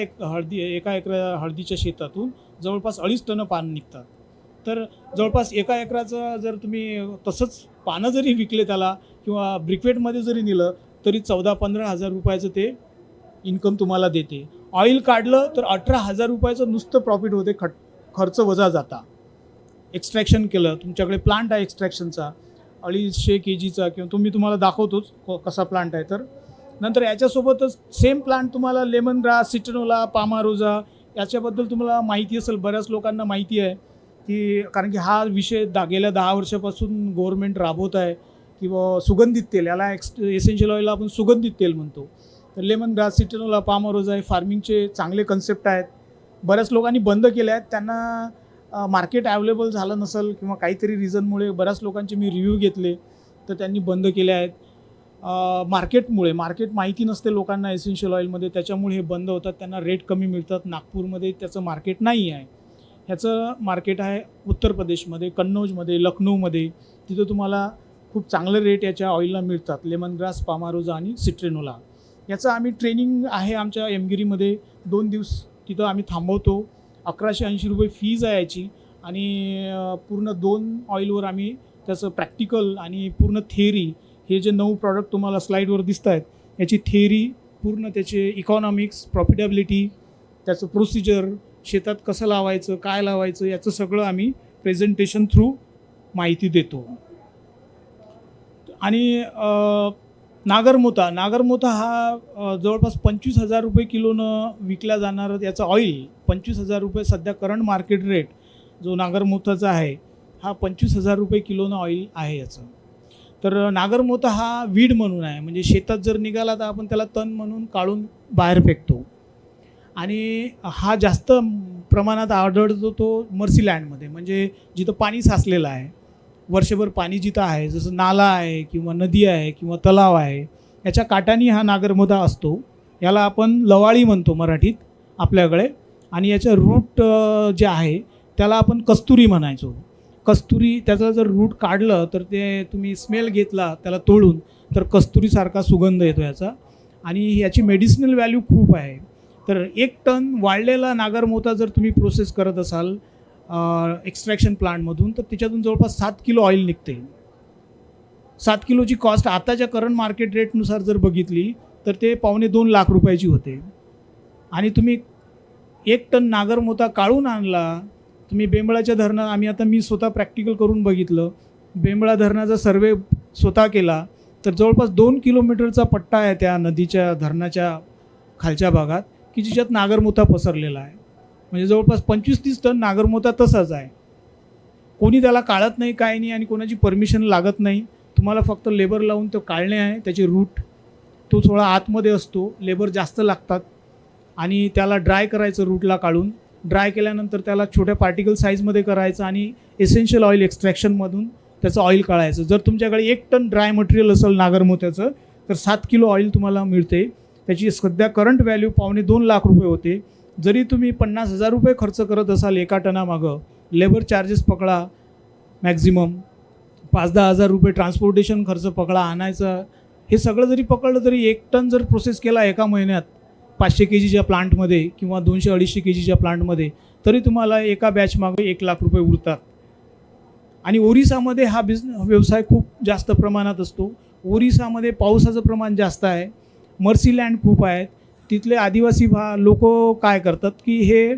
एकरा हळदीच्या शेतातून जवळपास 2.5 टन पानं निघतात. तर जवळपास एका एकराचं जर तुम्ही तसंच पानं जरी विकले त्याला किंवा ब्रिक्वेटमध्ये जरी नेलं तरी 14-15 हजार रुपयाचं ते इन्कम तुम्हाला देते. ऑइल काढलं तर 18,000 रुपयाचं नुसतं प्रॉफिट होते. खर्च वजा जाता. एक्स्ट्रॅक्शन केलं, तुमच्याकडे प्लांट आहे एक्स्ट्रॅक्शनचा 250 kgचा किंवा तुम्हाला दाखवतोच कसा प्लांट आहे. तर नंतर याच्यासोबतच सेम प्लांट तुम्हाला लेमन ग्रास, सिट्रोनोला, पामारोजा याच्याबद्दल तुम्हाला माहिती असेल. बऱ्याच लोकांना माहिती आहे की कारण की हा विषय गेल्या 10 वर्षापासून गव्हर्नमेंट राबवत आहे किंवा सुगंधित तेल, याला एसेन्शियल ऑइलला आपण सुगंधित तेल म्हणतो. तर लेमन ग्रास, सिट्रोनोला, पामारोजा हे फार्मिंगचे चांगले कन्सेप्ट आहेत. बऱ्याच लोकांनी बंद केले आहेत. त्यांना मार्केट अवेलेबल झालं नसेल किंवा काहीतरी रिझनमुळे बऱ्याच लोकांचे मी रिव्ह्यू घेतले तर त्यांनी बंद केले आहेत. मार्केट माहिती नसते लोकांना एसेन्शियल ऑइलमध्ये, त्याच्यामुळे हे बंद होतात. त्यांना रेट कमी मिळतात. नागपूरमध्ये त्याचं मार्केट नाही आहे. ह्याचं मार्केट आहे उत्तर प्रदेशमध्ये, कन्नौजमध्ये, लखनौमध्ये. तिथं तुम्हाला खूप चांगले रेट याच्या ऑइलला मिळतात. लेमन ग्रास, पामारोजा आणि सिट्रेनोला याचं आम्ही ट्रेनिंग आहे आमच्या एमगिरीमध्ये. 2 दिवस तिथं आम्ही थांबवतो. 1180 रुपये फीज आहे याची. आणि पूर्ण 2 ऑइलवर आम्ही त्याचं प्रॅक्टिकल आणि पूर्ण थिअरी, हे जे 9 प्रॉडक्ट तुम्हाला स्लाईडवर दिसत आहेत याची थिअरी पूर्ण, त्याचे इकॉनॉमिक्स, प्रॉफिटेबिलिटी, त्याचं प्रोसिजर, शेतात कसं लावायचं, काय लावायचं, याचं सगळं आम्ही प्रेझेंटेशन थ्रू माहिती देतो. आणि नागरमोथा हा जवळपास 25,000 रुपये किलोनं विकला जाणारा याचा ऑइल. 25,000 रुपये सध्या करंट मार्केट रेट जो नागरमोथाचा आहे हा 25,000 रुपये किलोनं ऑइल आहे याचं. तर नागरमोथा हा वीड म्हणून आहे, म्हणजे शेतात जर निघाला तर आपण त्याला तण म्हणून काढून बाहेर फेकतो. आणि हा जास्त प्रमाणात आढळतो तो मर्सीलँडमध्ये, म्हणजे जिथं पाणी साचलेलं आहे, वर्षभर पाणी जिथं आहे, जसं नाला आहे किंवा नदी आहे किंवा तलाव आहे, याच्या काठानी हा नागरमोथा असतो. याला आपण लवाळी म्हणतो मराठीत आपल्याकडे. आणि याचं रूट जे आहे त्याला आपण कस्तुरी म्हणायचो. कस्तुरी, त्याचं जर रूट काढलं तर ते तुम्ही स्मेल घेतला त्याला तोडून तर कस्तुरीसारखा सुगंध येतो याचा. आणि याची मेडिसिनल व्हॅल्यू खूप आहे. तर 1 टन वाळलेला नागरमोथा जर तुम्ही प्रोसेस करत असाल एक्स्ट्रॅक्शन प्लांटमधून तर त्याच्यातून जवळपास 7 किलो ऑइल निघते. 7 किलोची कॉस्ट आताच्या करंट मार्केट रेटनुसार जर बघितली तर ते 2.25 लाख रुपयाची होते. आणि तुम्ही 1 टन नागरमोथा काढून आणला, तुम्ही बेंबळाच्या धरणात, मी स्वतः प्रॅक्टिकल करून बघितलं, बेंबळा धरणाचा सर्वे स्वतः केला तर जवळपास 2 किलोमीटरचा पट्टा आहे त्या नदीच्या धरणाच्या खालच्या भागात की जिच्यात नागरमोथा पसरलेला आहे. म्हणजे जवळपास 25-30 टन नागरमोथा तसाच आहे. कोणी त्याला काढत नाही, काय नाही, आणि कोणाची परमिशन लागत नाही. तुम्हाला फक्त लेबर लावून तो काढणे आहे. त्याचे रूट तो थोडा आतमध्ये असतो, लेबर जास्त लागतात. आणि त्याला ड्राय करायचं रूटला काढून. ड्राय केल्यानंतर त्याला छोट्या पार्टिकल साईजमध्ये करायचं आणि एसेन्शियल ऑइल एक्स्ट्रॅक्शनमधून त्याचं ऑइल काढायचं. जर तुमच्याकडे 1 टन ड्राय मटेरियल असेल नागरमोथ्याचं तर 7 किलो ऑइल तुम्हाला मिळते. त्याची सध्या करंट व्हॅल्यू 2.25 लाख रुपये होते. जरी तुम्ही 50,000 रुपये खर्च करत असाल एका टनामागं, लेबर चार्जेस पकडा मॅक्झिमम 5-10 हजार रुपये, ट्रान्सपोर्टेशन खर्च पकडा आणायचा, हे सगळं जरी पकडलं तरी 1 टन जर प्रोसेस केला एका महिन्यात 500 kgच्या प्लांटमध्ये किंवा 200-250 kgच्या प्लांटमध्ये तरी तुम्हाला एका बॅचमागे 1 लाख रुपये उरतात. आणि ओरिसामध्ये हा व्यवसाय खूप जास्त प्रमाणात असतो. ओरिसामध्ये पावसाचं प्रमाण जास्त आहे, मर्सीलँड खूप आहेत. तिथले आदिवासी लोक काय करतात की हे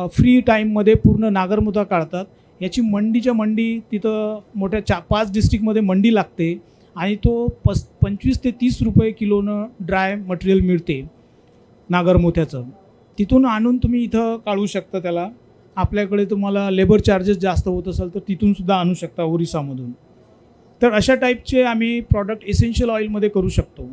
फ्री टाईममध्ये पूर्ण नागरमोथा काढतात. याची मंडी तिथं मोठ्या 5 डिस्ट्रिक्टमध्ये मंडी लागते आणि तो 25 ते 30 रुपये किलोनं ड्राय मटेरियल मिळते नागरमोथ्याचं. तिथून आणून तुम्ही इथं काढू शकता त्याला. आपल्याकडे तुम्हाला लेबर चार्जेस जास्त होत असेल तर तिथूनसुद्धा आणू शकता ओरिसामधून. तर अशा टाईपचे आम्ही प्रॉडक्ट एसेन्शियल ऑइलमध्ये करू शकतो.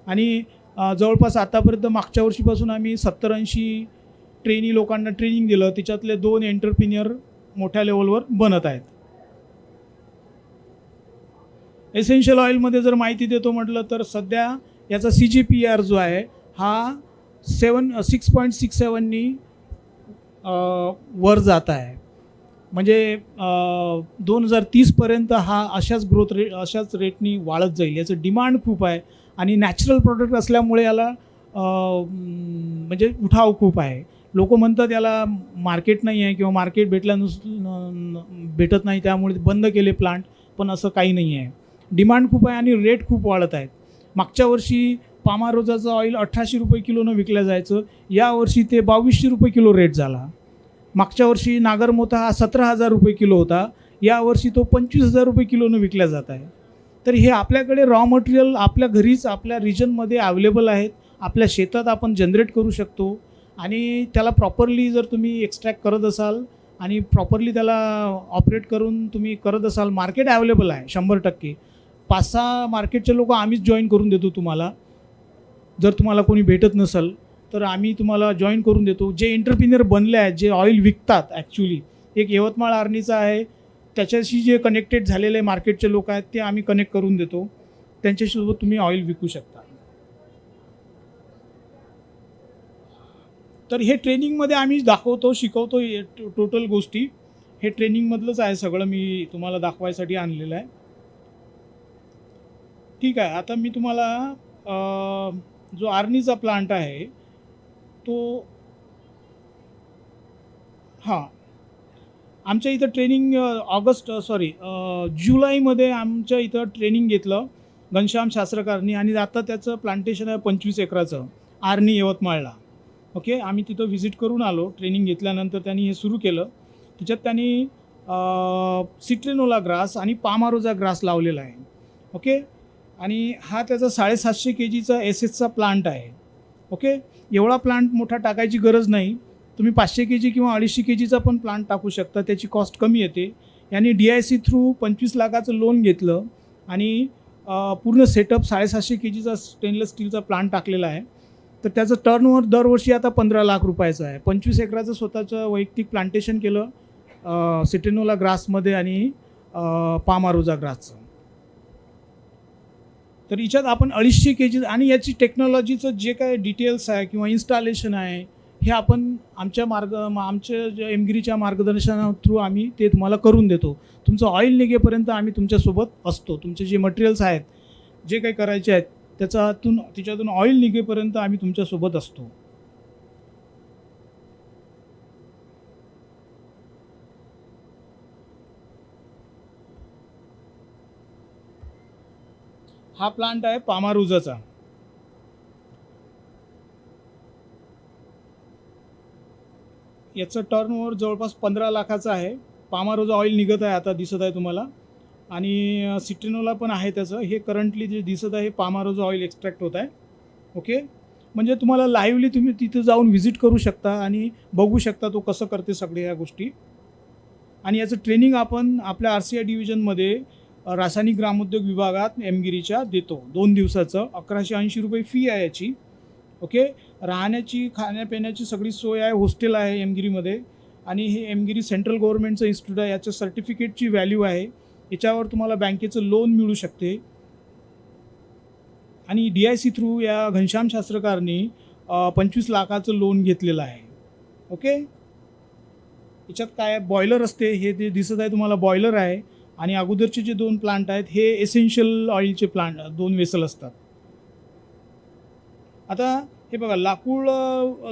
आणि जवळपास आतापर्यंत मागच्या वर्षीपासून आम्ही 70-80 लोकांना ट्रेनिंग दिलं. त्याच्यातले 2 एंटरप्रिन्युअर मोठ्या लेवलवर बनत आहेत. एसेन्शियल ऑइलमध्ये जर माहिती देतो म्हटलं तर सध्या याचा CGPR जो आहे हा 6.67नी वर जात आहे. म्हणजे 2030पर्यंत हा अशाच रेटनी वाढत जाईल. याचं डिमांड खूप आहे आणि नॅचरल प्रॉडक्ट असल्यामुळे याला म्हणजे उठाव खूप आहे. लोक म्हणतात याला मार्केट नाही आहे किंवा मार्केट भेटत नाही, त्यामुळे बंद केले प्लांट. पण असं काही नाही आहे. डिमांड खूप आहे आणि रेट खूप वाढत आहेत. मागच्या वर्षी पामारोजाचं ऑइल 1800 रुपये किलोनं विकलं जायचं, यावर्षी ते 2200 रुपये किलो रेट झाला. मागच्या वर्षी नागरमोथा हा 17,000 रुपये किलो होता, यावर्षी तो 25,000 रुपये किलोनं विकला जात आहे. तर हे आपल्याकडे रॉ मटेरियल आपल्या घरीच आपल्या रिजनमध्ये अवेलेबल आहेत. आपल्या शेतात आपण जनरेट करू शकतो आणि त्याला प्रॉपरली जर तुम्ही एक्स्ट्रॅक्ट करत असाल आणि प्रॉपरली त्याला ऑपरेट करून तुम्ही करत असाल, मार्केट अवेलेबल आहे 100%. 5-6 मार्केटचे लोक आम्हीच जॉईन करून देतो तुम्हाला. जर तुम्हाला कोणी भेटत नसेल तर आम्ही तुम्हाला जॉईन करून देतो. जे एंटरप्रिनियर बनले आहेत, जे ऑइल विकतात, ॲक्च्युली एक यवतमाळ आर्नीचा आहे, त्याच्याशी जे कनेक्टेड झालेले मार्केटचे लोक आहेत ते आम्ही कनेक्ट करून देतो. त्यांच्यासोबत तुम्ही ऑइल विकू शकता. तर हे ट्रेनिंगमध्ये आम्ही दाखवतो, शिकवतो टोटल गोष्टी. हे ट्रेनिंगमधलंच आहे सगळं, मी तुम्हाला दाखवायसाठी आणलेलं आहे. ठीक आहे. आता मी तुम्हाला जो आर्नीचा प्लांट आहे तो आमच्या इथं ट्रेनिंग जुलैमध्ये आमच्या इथं ट्रेनिंग घेतलं घनश्याम शास्त्रकारनी आणि आता त्याचं प्लांटेशन आहे 25 एकराचं आर्नी यवतमाळला. ओके, आम्ही तिथं व्हिजिट करून आलो. ट्रेनिंग घेतल्यानंतर त्यांनी हे सुरू केलं. त्याच्यात त्यांनी सिट्रेनोला ग्रास आणि पामारोजा ग्रास लावलेला आहे. ओके, आणि हा त्याचा 750 kgचा एसएसचा प्लांट आहे. ओके, एवढा प्लांट मोठा टाकायची गरज नाही. तुम्ही 500 kg किंवा 250 kgचा पण प्लांट टाकू शकता, त्याची कॉस्ट कमी येते. यांनी DIC थ्रू 25 लाखाचं लोन घेतलं आणि पूर्ण सेटअप 750 kgचा स्टेनलेस स्टीलचा प्लांट टाकलेला आहे. तर त्याचं टर्नओव्हर दरवर्षी आता 15 लाख रुपयाचं आहे. 25 एकराचं स्वतःचं वैयक्तिक प्लांटेशन केलं सिट्रेनोला ग्रासमध्ये आणि पामारोजा ग्रासचं. तर याच्यात आपण 250 kg आणि याची टेक्नॉलॉजीचं जे काय डिटेल्स आहे किंवा इन्स्टॉलेशन आहे हे आपण आमच्या जे एमगिरीच्या मार्गदर्शना थ्रू आम्ही ते तुम्हाला करून देतो. तुमचं ऑइल निघेपर्यंत आम्ही तुमच्यासोबत असतो. तुमचे जे मटेरियल्स आहेत, जे काही करायचे आहेत त्याच्यातून ऑइल निघेपर्यंत आम्ही तुमच्यासोबत असतो. हा प्लांट आहे पामारोजाचा. याचं टर्नओव्हर जवळपास 15 लाखाचं आहे. पामारोजा ऑइल निघत आहे, आता दिसत आहे तुम्हाला. आणि सिट्रेनोला पण आहे त्याचं. हे करंटली जे दिसत आहे पामारोजा ऑइल एक्स्ट्रॅक्ट होत आहे. ओके, म्हणजे तुम्हाला लाईव्हली तुम्ही तिथं जाऊन व्हिजिट करू शकता आणि बघू शकता तो कसं करते सगळे ह्या गोष्टी. आणि याचं ट्रेनिंग आपण आपल्या RCI डिव्हिजनमध्ये रासायनिक ग्रामोद्योग विभागात एमगिरीच्या देतो. 2 दिवसाचं 1180 रुपये फी आहे याची. ओके, राहण्याची खाण्यापिण्याची सगळी सोय आहे. हॉस्टेल आहे एमगिरीमध्ये आणि हे एमगिरी सेंट्रल गव्हर्नमेंटचं इन्स्टिट्यूट आहे. याच्या सर्टिफिकेटची व्हॅल्यू आहे. याच्यावर तुम्हाला बँकेचं लोन मिळू शकते. आणि DIC थ्रू या घनश्याम शास्त्रकारनी 25 लाखाचं लोन घेतलेलं आहे. ओके, याच्यात काय बॉयलर असते, हे जे दिसत आहे तुम्हाला बॉयलर आहे. आणि अगोदरचे जे 2 प्लांट आहेत हे एसेन्शियल ऑइलचे प्लांट 2 वेसल असतात. आता हे बघा, लाकूड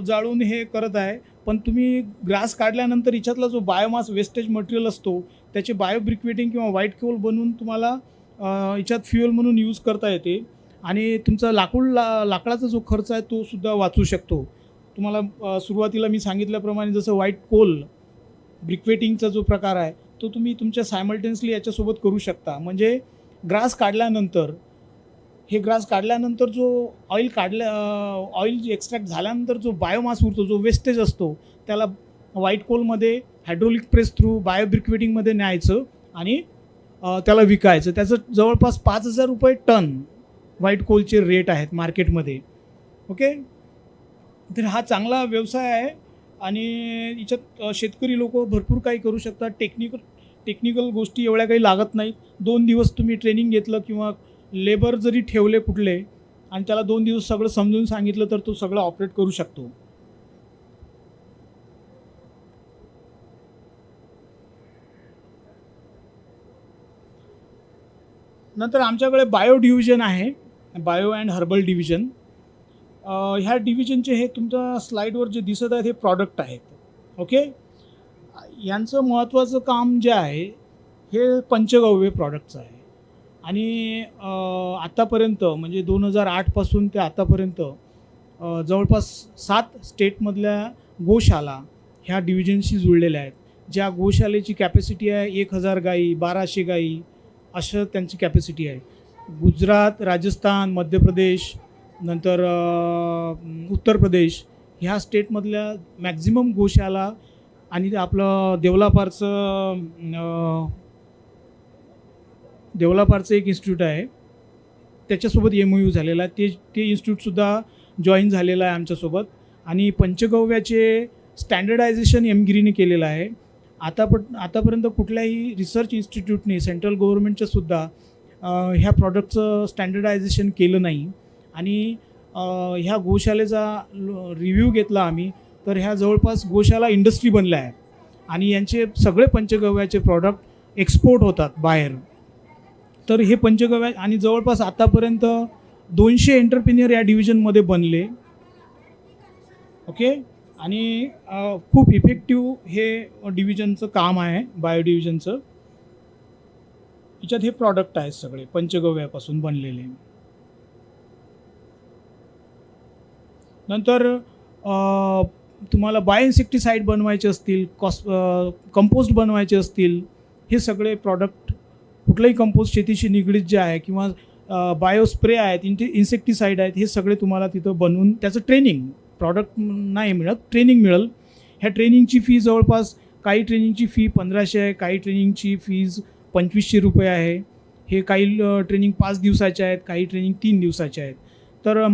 जाळून हे करत आहे, पण तुम्ही ग्रास काढल्यानंतर याच्यातला जो बायोमास वेस्टेज मटेरियल असतो त्याचे बायोब्रिक्वेटिंग किंवा व्हाईट कोल बनवून तुम्हाला याच्यात फ्युएल म्हणून यूज करता येते. आणि तुमचा लाकडाचा जो खर्च आहे तो सुद्धा वाचू शकतो. तुम्हाला सुरुवातीला मी सांगितल्याप्रमाणे जसं व्हाईट कोल ब्रिक्वेटिंगचा जो प्रकार आहे तो तुम्ही तुमच्या सायमल्टेनियसली याच्यासोबत करू शकता. म्हणजे ग्रास काढल्यानंतर जो ऑइल एक्स्ट्रॅक्ट झाल्यानंतर जो बायोमास उरतो, जो वेस्टेज असतो, त्याला व्हाईट कोलमध्ये हायड्रोलिक प्रेस थ्रू बायोब्रिक्वेटिंगमध्ये न्यायचं आणि त्याला विकायचं. त्याचं जवळपास 5,000 रुपये टन व्हाईट कोलचे रेट आहेत मार्केटमध्ये. ओके, तर हा चांगला व्यवसाय आहे आणि याच्यात शेतकरी लोक भरपूर काही करू शकतात. टेक्निकल गोष्टी एवढ्या काही लागत नाहीत. 2 दिवस तुम्ही ट्रेनिंग घेतलं किंवा लेबर जरी ठेवले कुठले आणि त्याला 2 दिवस सगळं समजून सांगितलं तर तो सगळं ऑपरेट करू शकतो. नंतर आमच्याकडे बायो डिव्हिजन आहे, बायो अँड हर्बल डिव्हिजन. ह्या डिव्हिजनचे हे तुमच्या स्लाईडवर जे दिसत आहेत हे प्रॉडक्ट आहेत. ओके, यांचं महत्त्वाचं काम जे आहे हे पंचगव्य प्रॉडक्टचं आहे. आणि आत्तापर्यंत म्हणजे 2008पासून ते आत्तापर्यंत जवळपास 7 स्टेटमधल्या गोशाला ह्या डिव्हिजनशी जुळलेल्या आहेत. ज्या गोशालेची कॅपॅसिटी आहे 1000 गाई, 1200 गाई असं त्यांची कॅपॅसिटी आहे. गुजरात, राजस्थान, मध्य प्रदेश, नंतर उत्तर प्रदेश ह्या स्टेटमधल्या मॅक्झिमम गोशाला आणि आपलं देवलापारचं एक इन्स्टिट्यूट आहे त्याच्यासोबत MOU झालेला आहे. ते इन्स्टिट्यूटसुद्धा जॉईन झालेलं आहे आमच्यासोबत. आणि पंचगव्याचे स्टँडर्डायझेशन एमगिरीने केलेलं आहे. आतापर्यंत कुठल्याही रिसर्च इन्स्टिट्यूटने सेंट्रल गव्हर्नमेंटच्या सुद्धा ह्या प्रॉडक्टचं स्टँडर्डायझेशन केलं नाही. आणि ह्या गोशालेचा रिव्ह्यू घेतला आम्ही तर ह्या जवळपास गोशाला इंडस्ट्री बनल्या आहेत आणि यांचे सगळे पंचगव्याचे प्रॉडक्ट एक्सपोर्ट होतात बाहेर. तर हे पंचगव्य आणि जवळपास आतापर्यंत 200 एंटरप्रिनियर या डिव्हिजनमध्ये बनले. ओके, आणि खूप इफेक्टिव्ह हे डिव्हिजनचं काम आहे बायो डिव्हिजनचं. याच्यात हे प्रॉडक्ट आहेत सगळे पंचगव्यापासून बनलेले. नंतर तुम्हाला बायोइन्सेक्टिसाईड बनवायचे असतील, कंपोस्ट बनवायचे असतील, हे सगळे प्रॉडक्ट कुठलंही कंपोस्ट शेतीशी निगडीत जे आहे किंवा बायो स्प्रे आहेत, इन्सेक्टिसाईड आहेत, हे सगळे तुम्हाला तिथं बनवून त्याचं ट्रेनिंग, प्रॉडक्ट नाही मिळत, ट्रेनिंग मिळेल. ह्या ट्रेनिंगची फी जवळपास काही ट्रेनिंगची फी 1500 आहे, काही ट्रेनिंगची फीज 2500 रुपये आहे. हे काही ट्रेनिंग 5 दिवसाचे आहेत, काही ट्रेनिंग 3 दिवसाचे आहेत. तर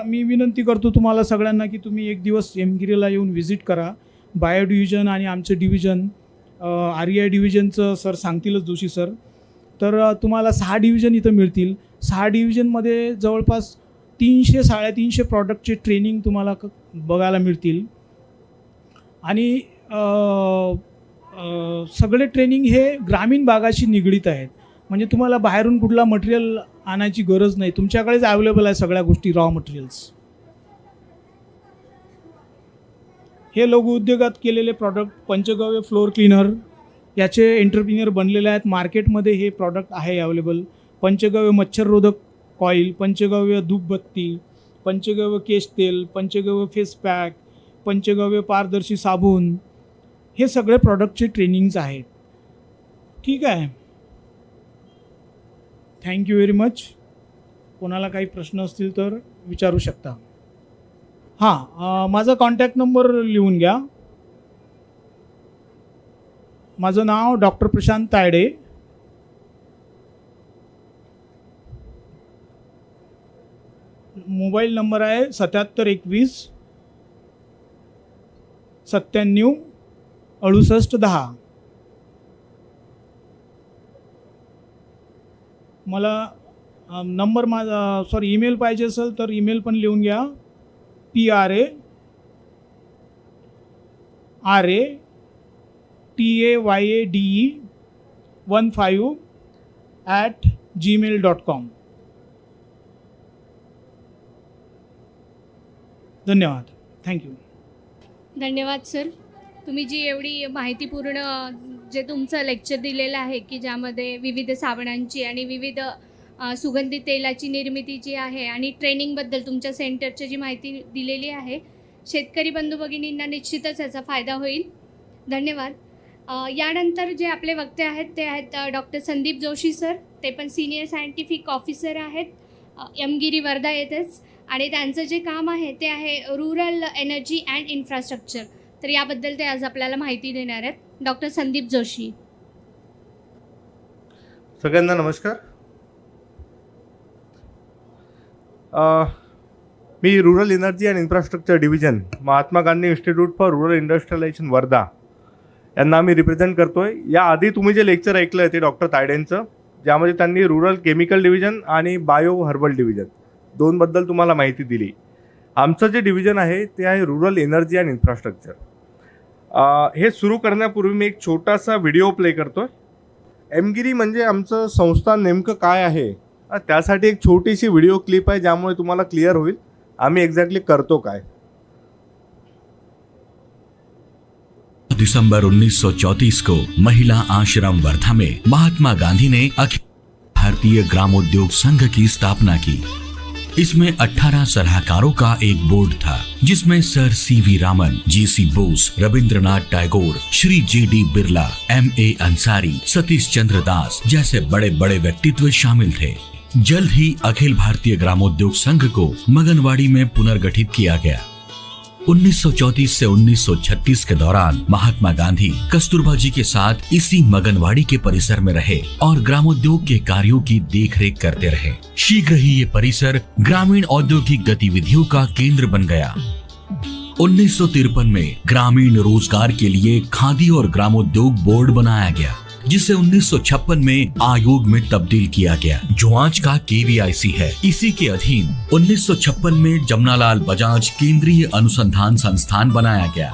मी विनंती करतो तुम्हाला सगळ्यांना की तुम्ही एक दिवस एमगिरीला येऊन व्हिजिट करा. बायो डिव्हिजन आणि आमचं डिव्हिजन REI डिव्हिजनचं सर सांगतीलच, जोशी सर. तर तुम्हाला 6 डिव्हिजन इथं मिळतील. 6 डिव्हिजनमध्ये जवळपास 300-350 प्रॉडक्टचे ट्रेनिंग तुम्हाला बघायला मिळतील. आणि सगळे ट्रेनिंग हे ग्रामीण भागाशी निगडीत आहेत. म्हणजे तुम्हाला बाहेरून कुठला मटेरियल आणायची गरज नाही, तुमच्याकडेच अवेलेबल आहे सगळ्या गोष्टी, रॉ मटेरियल्स. हे लघुउद्योगात केलेले प्रॉडक्ट पंचगव्य फ्लोअर क्लीनर याचे एंटरप्रिनियर बनलेले आहेत. मार्केटमध्ये हे प्रॉडक्ट आहे अवेलेबल. पंचगव्य मच्छररोधक कॉईल, पंचगव्य धूपबत्ती, पंचगव्य केश तेल, पंचगव्य फेस पॅक, पंचगव्य पारदर्शी साबण, हे सगळे प्रॉडक्टचे ट्रेनिंग्ज आहेत. ठीक आहे, थँक्यू व्हेरी मच. कोणाला काही प्रश्न असतील तर विचारू शकता. हां, माझा कॉन्टॅक्ट नंबर लिहून घ्या. माझं नाव doctor Prashant Tayade. Mobile number आहे 7721 97 68 10. मला नंबर माझा ईमेल पाहिजे असेल तर ईमेल पण लिहून घ्या. PRATAYADE15@gmail.com. धन्यवाद, थँक्यू. धन्यवाद सर. तुम्ही जी एवढी माहितीपूर्ण जे तुमचं लेक्चर दिलेलं आहे की ज्यामध्ये विविध साबणांची आणि विविध सुगंधित तेलाची निर्मिती जी आहे आणि ट्रेनिंगबद्दल तुमच्या सेंटरची जी माहिती दिलेली आहे, शेतकरी बंधू भगिनींना निश्चितच याचा फायदा होईल. धन्यवाद. यानंतर जे आपले वक्ते आहेत ते आहेत डॉक्टर संदीप जोशी सर. ते पण सिनियर सायंटिफिक ऑफिसर आहेत एमगिरी वर्धा येथेच, आणि त्यांचं जे काम आहे ते आहे रुरल एनर्जी अँड इन्फ्रास्ट्रक्चर. तर याबद्दल ते आज आपल्याला माहिती देणार आहेत. डॉक्टर संदीप जोशी. सगळ्यांना नमस्कार. मी rural energy and infrastructure division, Mahatma Gandhi institute for rural industrialisation Wardha यांना आम्ही रिप्रेझेंट करतो आहे. याआधी तुम्ही जे लेक्चर ऐकलं आहे ते डॉक्टर तायडेंचं, ज्यामध्ये त्यांनी रुरल केमिकल डिव्हिजन आणि बायो हर्बल डिव्हिजन दोनबद्दल तुम्हाला माहिती दिली. आमचं जे डिव्हिजन आहे ते आहे रुरल एनर्जी अँड इन्फ्रास्ट्रक्चर. हे सुरू करण्यापूर्वी मी एक छोटासा व्हिडिओ प्ले करतो आहे. एमगिरी म्हणजे आमचं संस्थान नेमकं काय आहे त्यासाठी एक छोटीशी व्हिडिओ क्लिप आहे, ज्यामुळे तुम्हाला क्लिअर होईल आम्ही एक्झॅक्टली करतो काय. दिसंबर 1934 को महिला आश्रम वर्धा में महात्मा गांधी ने अखिल भारतीय ग्रामोद्योग संघ की स्थापना की. इसमें 18 सलाहकारों का एक बोर्ड था, जिसमें sir CV Raman, GC Bose, Rabindranath Tagore, Shri JD Birla, MA Ansari, Satish Chandra Das जैसे बड़े बड़े व्यक्तित्व शामिल थे. जल्द ही अखिल भारतीय ग्रामोद्योग संघ को मगनवाड़ी में पुनर्गठित किया गया. 1934 से 1936 के दौरान महात्मा गांधी कस्तूरबा जी के साथ इसी मगनवाड़ी के परिसर में रहे और ग्रामोद्योग के कार्यों की देखरेख करते रहे. शीघ्र ही ये परिसर ग्रामीण औद्योगिक गतिविधियों का केंद्र बन गया. 1953 में ग्रामीण रोजगार के लिए खादी और ग्रामोद्योग बोर्ड बनाया गया, जिसे 1956 में आयोग में तब्दील किया गया, जो आज का KVIC है. इसी के अधीन 1956 में जमनालाल बजाज केंद्रीय अनुसंधान संस्थान बनाया गया.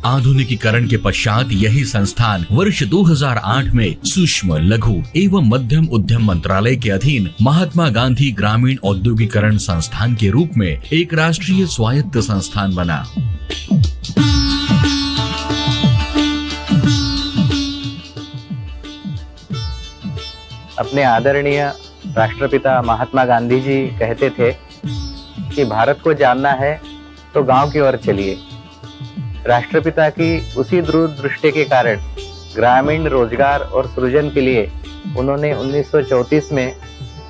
आधुनिकीकरण के पश्चात यही संस्थान वर्ष 2008 में सूक्ष्म, लघु एवं मध्यम उद्यम मंत्रालय के अधीन महात्मा गांधी ग्रामीण औद्योगिकरण संस्थान के रूप में एक राष्ट्रीय स्वायत्त संस्थान बना. अपने आदरणीय राष्ट्रपिता महात्मा गांधी जी कहते थे कि भारत को जानना है तो गांव की ओर चलिए. राष्ट्रपिता की उसी दूरदृष्टि के कारण ग्रामीण रोजगार और सृजन के लिए उन्होंने 1934 में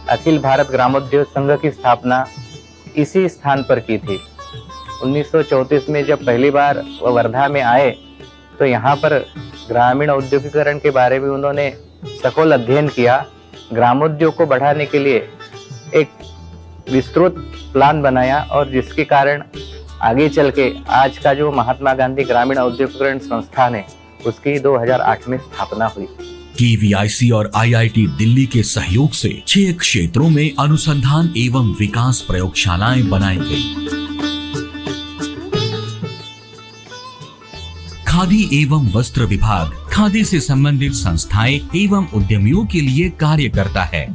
अखिल भारत ग्रामोद्योग संघ की स्थापना इसी स्थान पर की थी. 1934 में जब पहली बार वह वर्धा में आए तो यहाँ पर ग्रामीण औद्योगिकरण के बारे में उन्होंने सखोल अध्ययन किया. ग्रामोद्योग को बढ़ाने के लिए एक विस्तृत प्लान बनाया और जिसके कारण आगे चल के आज का जो महात्मा गांधी ग्रामीण औद्योगिकरण संस्थान है उसकी 2008 में स्थापना हुई. KVIC और IIT दिल्ली के सहयोग से 6 क्षेत्रों में अनुसंधान एवं विकास प्रयोगशालाएं बनाई गई. खादी एवं वस्त्र विभाग खादी से संबंधित संस्थाएं एवं उद्यमियों के लिए कार्य करता है.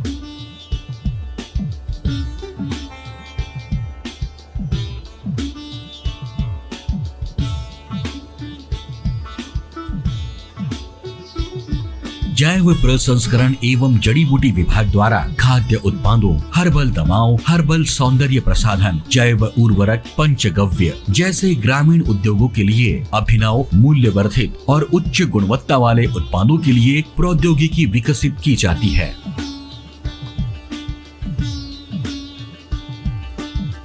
जैव प्रसंस्करण एवं जड़ी बूटी विभाग द्वारा खाद्य उत्पादों, हर्बल दवाओं, हर्बल सौंदर्य प्रसाधन, जैव उर्वरक, पंचगव्य जैसे ग्रामीण उद्योगों के लिए अभिनव, मूल्यवर्धित और उच्च गुणवत्ता वाले उत्पादों के लिए प्रौद्योगिकी विकसित की जाती है.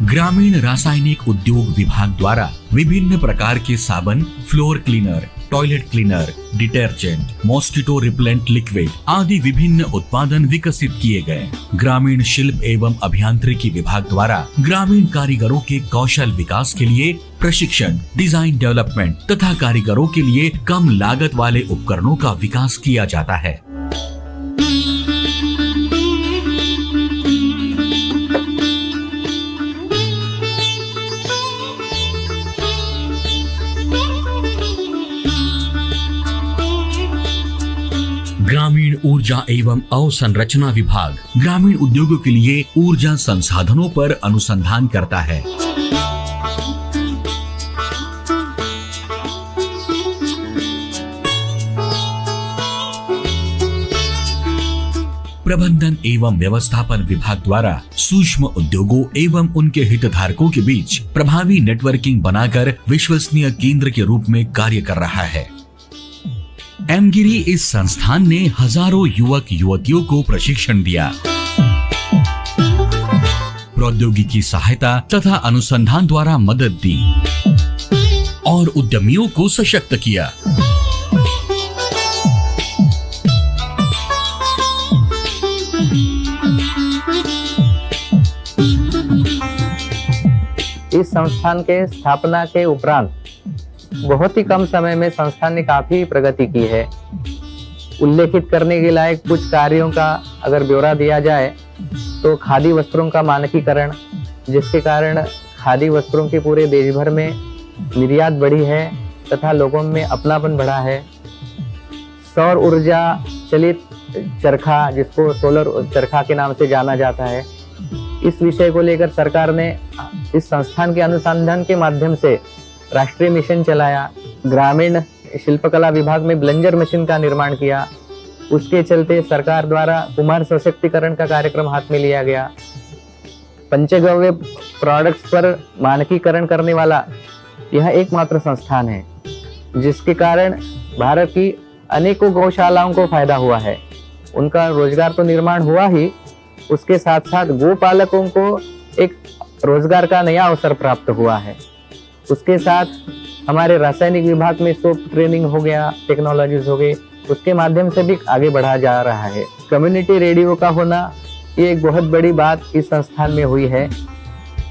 ग्रामीण रासायनिक उद्योग विभाग द्वारा विभिन्न प्रकार के साबुन, floor cleaner, toilet cleaner, detergent, mosquito repellent liquid आदि विभिन्न उत्पादन विकसित किए गए. ग्रामीण शिल्प एवं अभियांत्रिकी विभाग द्वारा ग्रामीण कारीगरों के कौशल विकास के लिए प्रशिक्षण, डिजाइन डेवलपमेंट तथा कारीगरों के लिए कम लागत वाले उपकरणों का विकास किया जाता है. ग्रामीण ऊर्जा एवं अवसंरचना विभाग ग्रामीण उद्योगों के लिए ऊर्जा संसाधनों पर अनुसंधान करता है. प्रबंधन एवं व्यवस्थापन विभाग द्वारा सूक्ष्म उद्योगों एवं उनके हितधारकों के बीच प्रभावी नेटवर्किंग बनाकर विश्वसनीय केंद्र के रूप में कार्य कर रहा है. एमगिरी इस संस्थान ने हजारों युवक युवतियों को प्रशिक्षण दिया, प्रौद्योगिकी सहायता तथा अनुसंधान द्वारा मदद दी और उद्यमियों को सशक्त किया. इस संस्थान के स्थापना के उपरांत बहुत ही कम समय में संस्थान ने काफी प्रगति की है. उल्लेखित करने के लायक कुछ कार्यों का अगर ब्यौरा दिया जाए तो खादी वस्त्रों का मानकीकरण, जिसके कारण खादी वस्त्रों के पूरे देश भर में निर्यात बढ़ी है तथा लोगों में अपनापन बढ़ा है. सौर ऊर्जा चलित चरखा, जिसको सोलर चरखा के नाम से जाना जाता है, इस विषय को लेकर सरकार ने इस संस्थान के अनुसंधान के माध्यम से राष्ट्रीय मिशन चलाया। ग्रामीण शिल्पकला विभाग में ब्लेंजर मशीन का निर्माण किया। उसके चलते सरकार द्वारा कुम्हार सशक्तिकरण का कार्यक्रम हाथ में लिया गया। पंचगव्य प्रोडक्ट्स पर मानकीकरण करने वाला यह एकमात्र संस्थान है, जिसके कारण भारत की अनेकों गौशालाओं को फायदा हुआ है। उनका रोजगार तो निर्माण हुआ ही, उसके साथ साथ गोपालकों को एक रोजगार का नया अवसर प्राप्त हुआ है। उसके साथ हमारे रासायनिक विभाग में सोप ट्रेनिंग हो गया, टेक्नोलॉजीज हो गए, उसके माध्यम से भी आगे बढ़ा जा रहा है। कम्युनिटी रेडियो का होना ये एक बहुत बड़ी बात इस संस्थान में हुई है।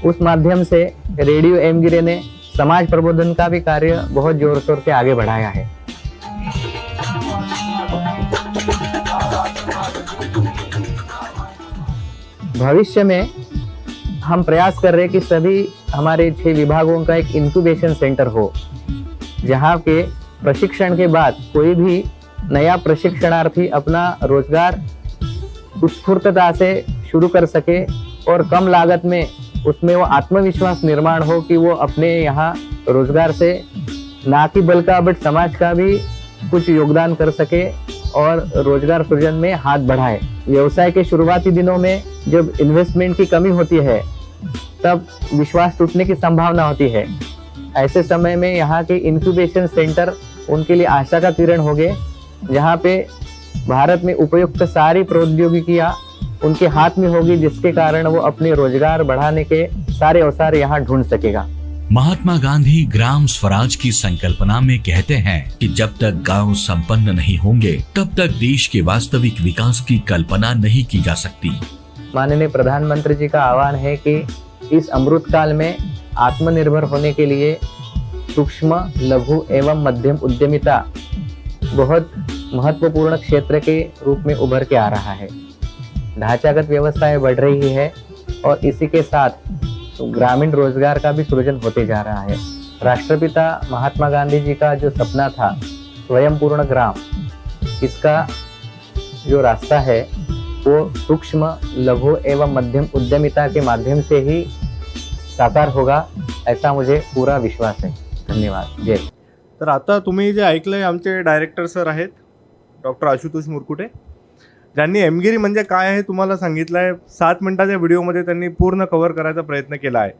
उस माध्यम से रेडियो एमगिरे ने समाज प्रबोधन का भी कार्य बहुत जोर शोर से आगे बढ़ाया है। भविष्य में हम प्रयास कर रहे हैं कि सभी हमारे 6 विभागों का एक इंक्यूबेशन सेंटर हो, जहाँ के प्रशिक्षण के बाद कोई भी नया प्रशिक्षणार्थी अपना रोजगार उत्स्फूर्तता से शुरू कर सके और कम लागत में उसमें वो आत्मविश्वास निर्माण हो कि वो अपने यहाँ रोजगार से ना कि बल का बट समाज का भी कुछ योगदान कर सके और रोजगार सृजन में हाथ बढ़ाए। व्यवसाय के शुरुआती दिनों में जब इन्वेस्टमेंट की कमी होती है, तब विश्वास टूटने की संभावना होती है। ऐसे समय में यहाँ के इंक्यूबेशन सेंटर उनके लिए आशा का किरण हो गए, जहाँ पे भारत में उपयुक्त सारी प्रौद्योगिकियां उनके हाथ में होगी, जिसके कारण वो अपने रोजगार बढ़ाने के सारे अवसर यहाँ ढूंढ सकेगा। महात्मा गांधी ग्राम स्वराज की संकल्पना में कहते हैं कि जब तक गांव संपन्न नहीं होंगे, तब तक देश के वास्तविक विकास की कल्पना नहीं की जा सकती। माननीय प्रधानमंत्री जी का आह्वान है कि इस अमृत काल में आत्मनिर्भर होने के लिए सूक्ष्म, लघु एवं मध्यम उद्यमिता बहुत महत्वपूर्ण क्षेत्र के रूप में उभर के आ रहा है। ढांचागत व्यवस्थाएं बढ़ रही है और इसी के साथ ग्रामीण रोजगार का भी सृजन होते जा रहा है। राष्ट्रपिता महात्मा गांधी जी का जो सपना था स्वयं पूर्ण ग्राम, इसका जो रास्ता है वो सूक्ष्म, लघु एवं मध्यम उद्यमिता के माध्यम से ही साकार होगा, ऐसा मुझे पूरा विश्वास है। धन्यवाद। जय। तर आता तुम्ही जे ऐकलंय, आमचे डायरेक्टर सर आहेत डॉक्टर आशुतोष मुरकुटे, ज्यांनी एमगिरी म्हणजे काय आहे तुम्हाला सांगितलं आहे। 7 मिनिटाच्या व्हिडिओमध्ये त्यांनी पूर्ण कव्हर करायचा प्रयत्न केला आहे।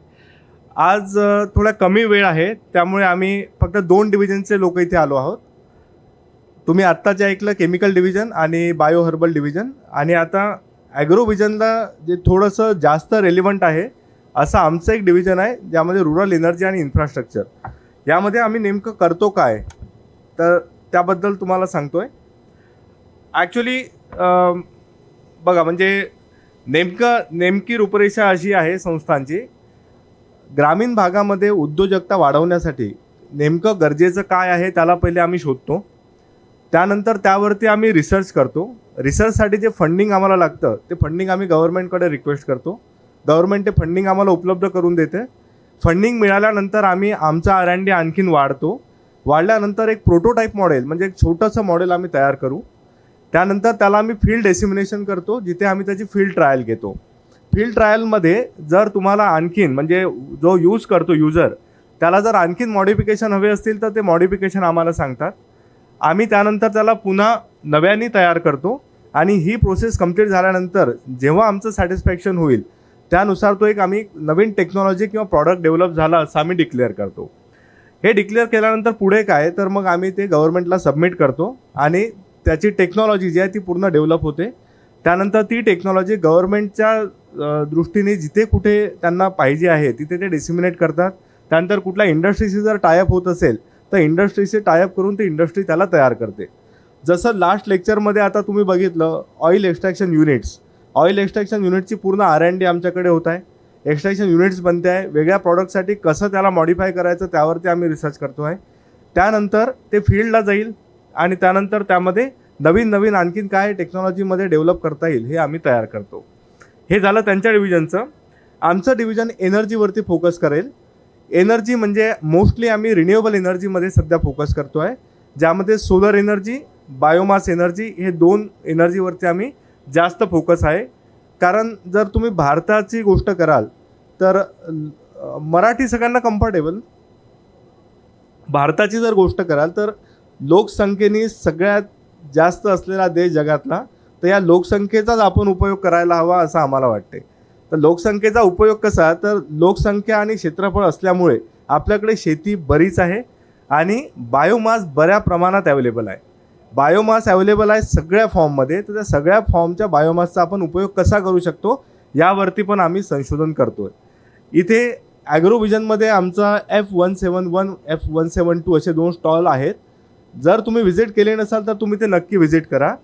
आज थोडा कमी वेळ आहे, त्यामुळे आम्ही फक्त 2 डिव्हिजनचे लोक इथे आलो आहोत। तुम्ही आत्ताचे ऐकलं केमिकल डिव्हिजन आणि बायो हर्बल डिव्हिजन, आणि आता ॲग्रो विजनला जे थोडंसं जास्त रेलिव्हंट आहे असं आमचं एक डिव्हिजन आहे, ज्यामध्ये रूरल एनर्जी आणि इन्फ्रास्ट्रक्चर, यामध्ये आम्ही नेमकं करतो काय, तर त्याबद्दल तुम्हाला सांगतोय। ॲक्च्युली बघा, म्हणजे नेमकी रूपरेषा अशी आहे संस्थांची, ग्रामीण भागामध्ये उद्योजकता वाढवण्यासाठी नेमकं गरजेचं काय आहे त्याला पहिले आम्ही शोधतो, त्यानंतर त्यावरती आम्ही रिसर्च करतो। रिसर्चसाठी जे फंडिंग आम्हाला लागतं ते फंडिंग आम्ही गव्हर्नमेंटकडे रिक्वेस्ट करतो, गव्हर्नमेंट ते फंडिंग आम्हाला उपलब्ध करून देते। फंडिंग मिळाल्यानंतर आम्ही आमचा R&D आणखीन वाढल्यानंतर एक प्रोटोटाईप मॉडेल म्हणजे एक छोटंसं मॉडेल आम्ही तयार करू। त्यानंतर त्याला आम्ही फील्ड डेसिमिनेशन करतो, जिथे आम्ही त्याची फील्ड ट्रायल घेतो। फील्ड ट्रायलमध्ये जर तुम्हाला आणखीन म्हणजे जो यूज करतो युजर, त्याला जर आणखीन मॉडिफिकेशन हवे असतील तर ते मॉडिफिकेशन आम्हाला सांगतात। आम्ही त्यानंतर त्याला पुन्हा नव्याने तयार करतो आणि ही प्रोसेस कंप्लीट झाल्यानंतर जेव्हा आमचं सॅटिस्फॅक्शन होईल त्यानुसार तो एक आम्ही नवीन टेक्नॉलॉजी किंवा प्रॉडक्ट डेव्हलप झाला असं आम्ही डिक्लेअर करतो। हे डिक्लेअर केल्यानंतर पुढे काय, तर मग आम्ही ते गव्हर्नमेंटला सबमिट करतो आणि त्याची टेक्नॉलॉजी जी आहे ती पूर्ण डेव्हलप होते। त्यानंतर ती टेक्नॉलॉजी गव्हर्नमेंटच्या दृष्टीने जिथे कुठे त्यांना पाहिजे आहे तिथे ते डिसिमिनेट करतात। त्यानंतर कुठल्या इंडस्ट्रीशी जर टायअप होत असेल तर इंडस्ट्रीशी टायअप करून ती इंडस्ट्री त्याला तयार करते। जसं लास्ट लेक्चरमध्ये आता तुम्ही बघितलं ऑइल एक्स्ट्रॅक्शन युनिटची पूर्ण R&D आमच्याकडे होत आहे। एक्स्ट्रॅक्शन युनिट्स बनते आहे, वेगळ्या प्रॉडक्टसाठी कसं त्याला मॉडिफाय करायचं त्यावरती आम्ही रिसर्च करतो आहे। त्यानंतर ते फील्डला जाईल आणि त्यानंतर त्यामध्ये नवीन आणखीन काय टेक्नॉलॉजीमध्ये डेव्हलप करता येईल हे आम्ही तयार करतो। हे झालं त्यांच्या डिव्हिजनचं। आमचं डिव्हिजन एनर्जीवरती फोकस करेल। एनर्जी म्हणजे मोस्टली आम्ही रिन्युएबल एनर्जीमध्ये सध्या फोकस करतो आहे, ज्यामध्ये सोलर एनर्जी बायोमास एनर्जी, हे 2 एनर्जीवरती आम्ही जास्त फोकस आहे. कारण जर तुम्ही भारताची गोष्ट कराल तर मराठी सगळ्यांना कम्फर्टेबल. भारताची जर गोष्ट कराल तर लोकसंख्येने सगळ्यात जास्त असलेला देश जगातला, तर या लोकसंख्येचाच आपण उपयोग करायला हवा असं आम्हाला वाटते. तर लोकसंख्येचा उपयोग कसा, तर लोकसंख्या आणि क्षेत्रफळ असल्यामुळे आपल्याकडे शेती बरीच आहे आणि बायोमास बऱ्या प्रमाणात अवेलेबल आहे. बायोमास अवेलेबल आहे सगळ्या फॉर्ममध्ये. तर त्या सगळ्या फॉर्मच्या बायोमासचा आपण उपयोग कसा करू शकतो यावरती पण आम्ही संशोधन करतो आहे. इथे ॲग्रोव्हिजनमध्ये आमचा F171, F172 असे 2 स्टॉल आहेत. जर तुम्ही व्हिजिट केले नसाल तर तुम्ही ते नक्की व्हिजिट करा.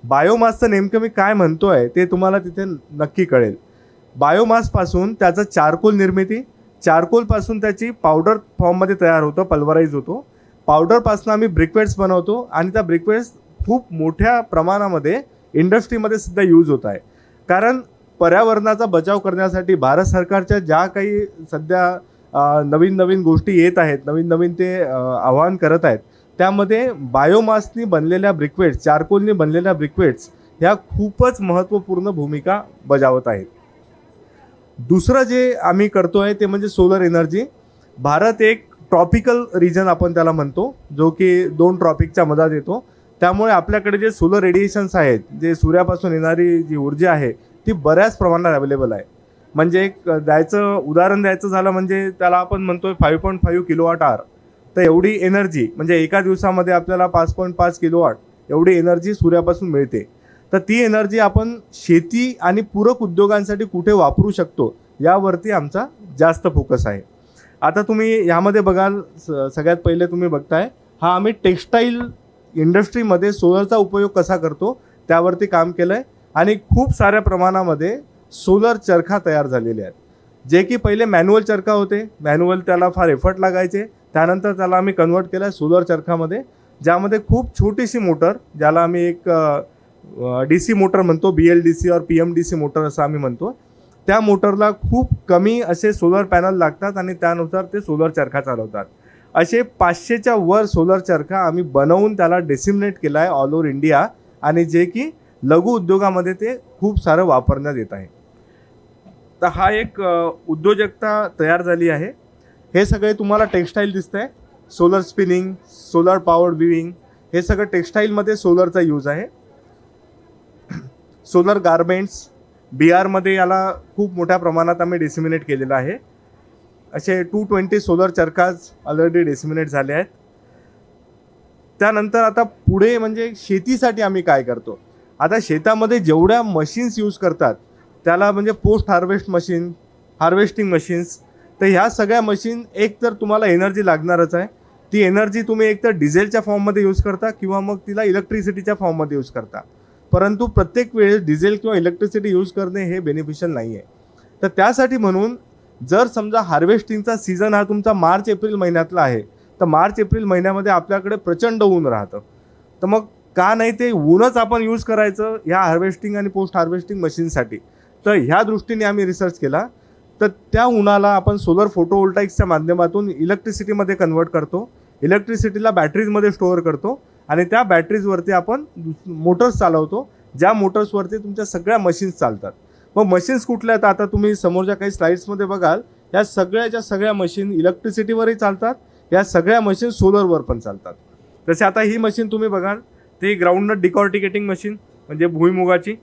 बायोमासचं नेमकं मी काय म्हणतो आहे ते तुम्हाला तिथे नक्की कळेल. बायोमासपासून त्याचं चारकोल निर्मिती, चारकोलपासून त्याची पावडर फॉर्ममध्ये तयार होतं, पल्वराईज होतो. पावडरपासून आम्ही ब्रिक्वेट्स बनवतो आणि त्या ब्रिक्वेट्स खूप मोठ्या प्रमाणामध्ये इंडस्ट्रीमध्ये सुद्धा यूज होत आहे. कारण पर्यावरणाचा बचाव करण्यासाठी भारत सरकारच्या ज्या काही सध्या नवीन नवीन गोष्टी येत आहेत, नवीन नवीन ते आवाहन करत आहेत, त्यामध्ये बायोमासनी बनलेल्या ब्रिक्वेट्स, चारकोलनी बनलेल्या ब्रिक्वेट्स ह्या खूपच महत्त्वपूर्ण भूमिका बजावत आहेत. दुसरं जे आम्ही करतो आहे ते म्हणजे सोलर एनर्जी. भारत एक ट्रॉपिकल रिजन आपण त्याला म्हणतो, जो की 2 ट्रॉपिकच्या मधात येतो. त्यामुळे आपल्याकडे जे सोलर रेडिएशन्स आहेत, जे सूर्यापासून येणारी जी ऊर्जा आहे ती बऱ्याच प्रमाणात अवेलेबल आहे. म्हणजे एक उदाहरण द्यायचं झालं म्हणजे त्याला आपण म्हणतोय 5.5 किलोवॉट आवर. तर एवढी एनर्जी म्हणजे एका दिवसामध्ये आपल्याला 5.5 किलोवॉट एवढी एनर्जी सूर्यापासून मिळते. तर ती एनर्जी आपण शेती आणि पूरक उद्योगांसाठी कुठे वापरू शकतो यावरती आमचा जास्त फोकस आहे. आता तुम्ही यामध्ये बघाल, सगळ्यात पहिले तुम्ही बघताय हा आम्ही टेक्स्टाईल इंडस्ट्रीमध्ये सोलरचा उपयोग कसा करतो त्यावरती काम केलं आहे. आणि खूप साऱ्या प्रमाणामध्ये सोलर चरखा तयार झालेले आहेत, जे की पहिले मॅन्युअल चरखा होते. मॅन्युअल त्याला फार एफर्ट लागायचे. त्यानंतर त्याला आम्ही कन्वर्ट केलं आहे सोलर चरखामध्ये, ज्यामध्ये खूप छोटीशी मोटर, ज्याला आम्ही एक DC मोटर म्हणतो, BLDC और PMDC मोटर असं आम्ही म्हणतो. त्या मोटरला खूप कमी असे सोलर पॅनल लागतात आणि त्यानुसार ते सोलर चरखा चालवतात. असे 500च्या वर सोलर चरखा आम्ही बनवून त्याला डिसिमिनेट केला आहे ऑल ओव्हर इंडिया, आणि जे की लघु उद्योगामध्ये ते खूप सारं वापरण्यात येत आहे. तर हा एक उद्योजकता तयार झाली आहे. हे सगळे तुम्हाला टेक्स्टाईल दिसतं आहे, solar spinning, solar powered viewing, हे सगळं टेक्स्टाईलमध्ये सोलरचा यूज आहे. सोलर गारमेंट्स, बिहारमध्ये याला खूप मोठ्या प्रमाणात आम्ही डिसिमिनेट केलेलं आहे. असे 220 सोलर चरखाज ऑलरेडी डिसिमिनेट झाले आहेत. त्यानंतर आता पुढे म्हणजे शेतीसाठी आम्ही काय करतो. आता शेतामध्ये जेवढ्या मशीन्स यूज करतात त्याला म्हणजे post harvest machine, harvesting machines, तर ह्या सगळ्या मशीन एक तर तुम्हाला एनर्जी लागणारच आहे. ती एनर्जी तुम्ही एक तर डिझेलच्या फॉर्ममध्ये यूज करता किंवा मग तिला इलेक्ट्रिसिटीच्या फॉर्ममध्ये यूज करता. परंतु प्रत्येक वेळेस डिझेल किंवा इलेक्ट्रिसिटी यूज करणे हे बेनिफिशियल नाही आहे. तर त्यासाठी म्हणून जर समजा हार्वेस्टिंगचा सीझन हा तुमचा मार्च-एप्रिल महिन्यातला आहे, तर मार्च-एप्रिल महिन्यामध्ये आपल्याकडे प्रचंड ऊन राहतं. तर मग का नाही ते ऊनच आपण यूज करायचं ह्या हार्वेस्टिंग आणि पोस्ट हार्वेस्टिंग मशीनसाठी. तर ह्या दृष्टीने आम्ही रिसर्च केला. तर त्या उन्हाला आपण सोलर फोटोवोल्टाईक्सच्या माध्यमातून इलेक्ट्रिसिटीमध्ये कन्वर्ट करतो. इलेक्ट्रिसिटीला बॅटरीजमध्ये स्टोअर करतो आणि त्या बॅटरीजवरती आपण मोटर्स चालवतो, ज्या मोटर्सवरती तुमच्या सगळ्या मशीन्स चालतात. मग मशीन्स कुठल्या आहेत आता तुम्ही समोरच्या काही स्लाईड्समध्ये बघाल, या सगळ्याच्या सगळ्या मशीन इलेक्ट्रिसिटीवरही चालतात, या सगळ्या मशीन सोलरवर पण चालतात. जसे आता ही मशीन तुम्ही बघाल, ती ग्राउंडनट डिकॉर्टिकेटिंग मशीन म्हणजे भुईमुगाची.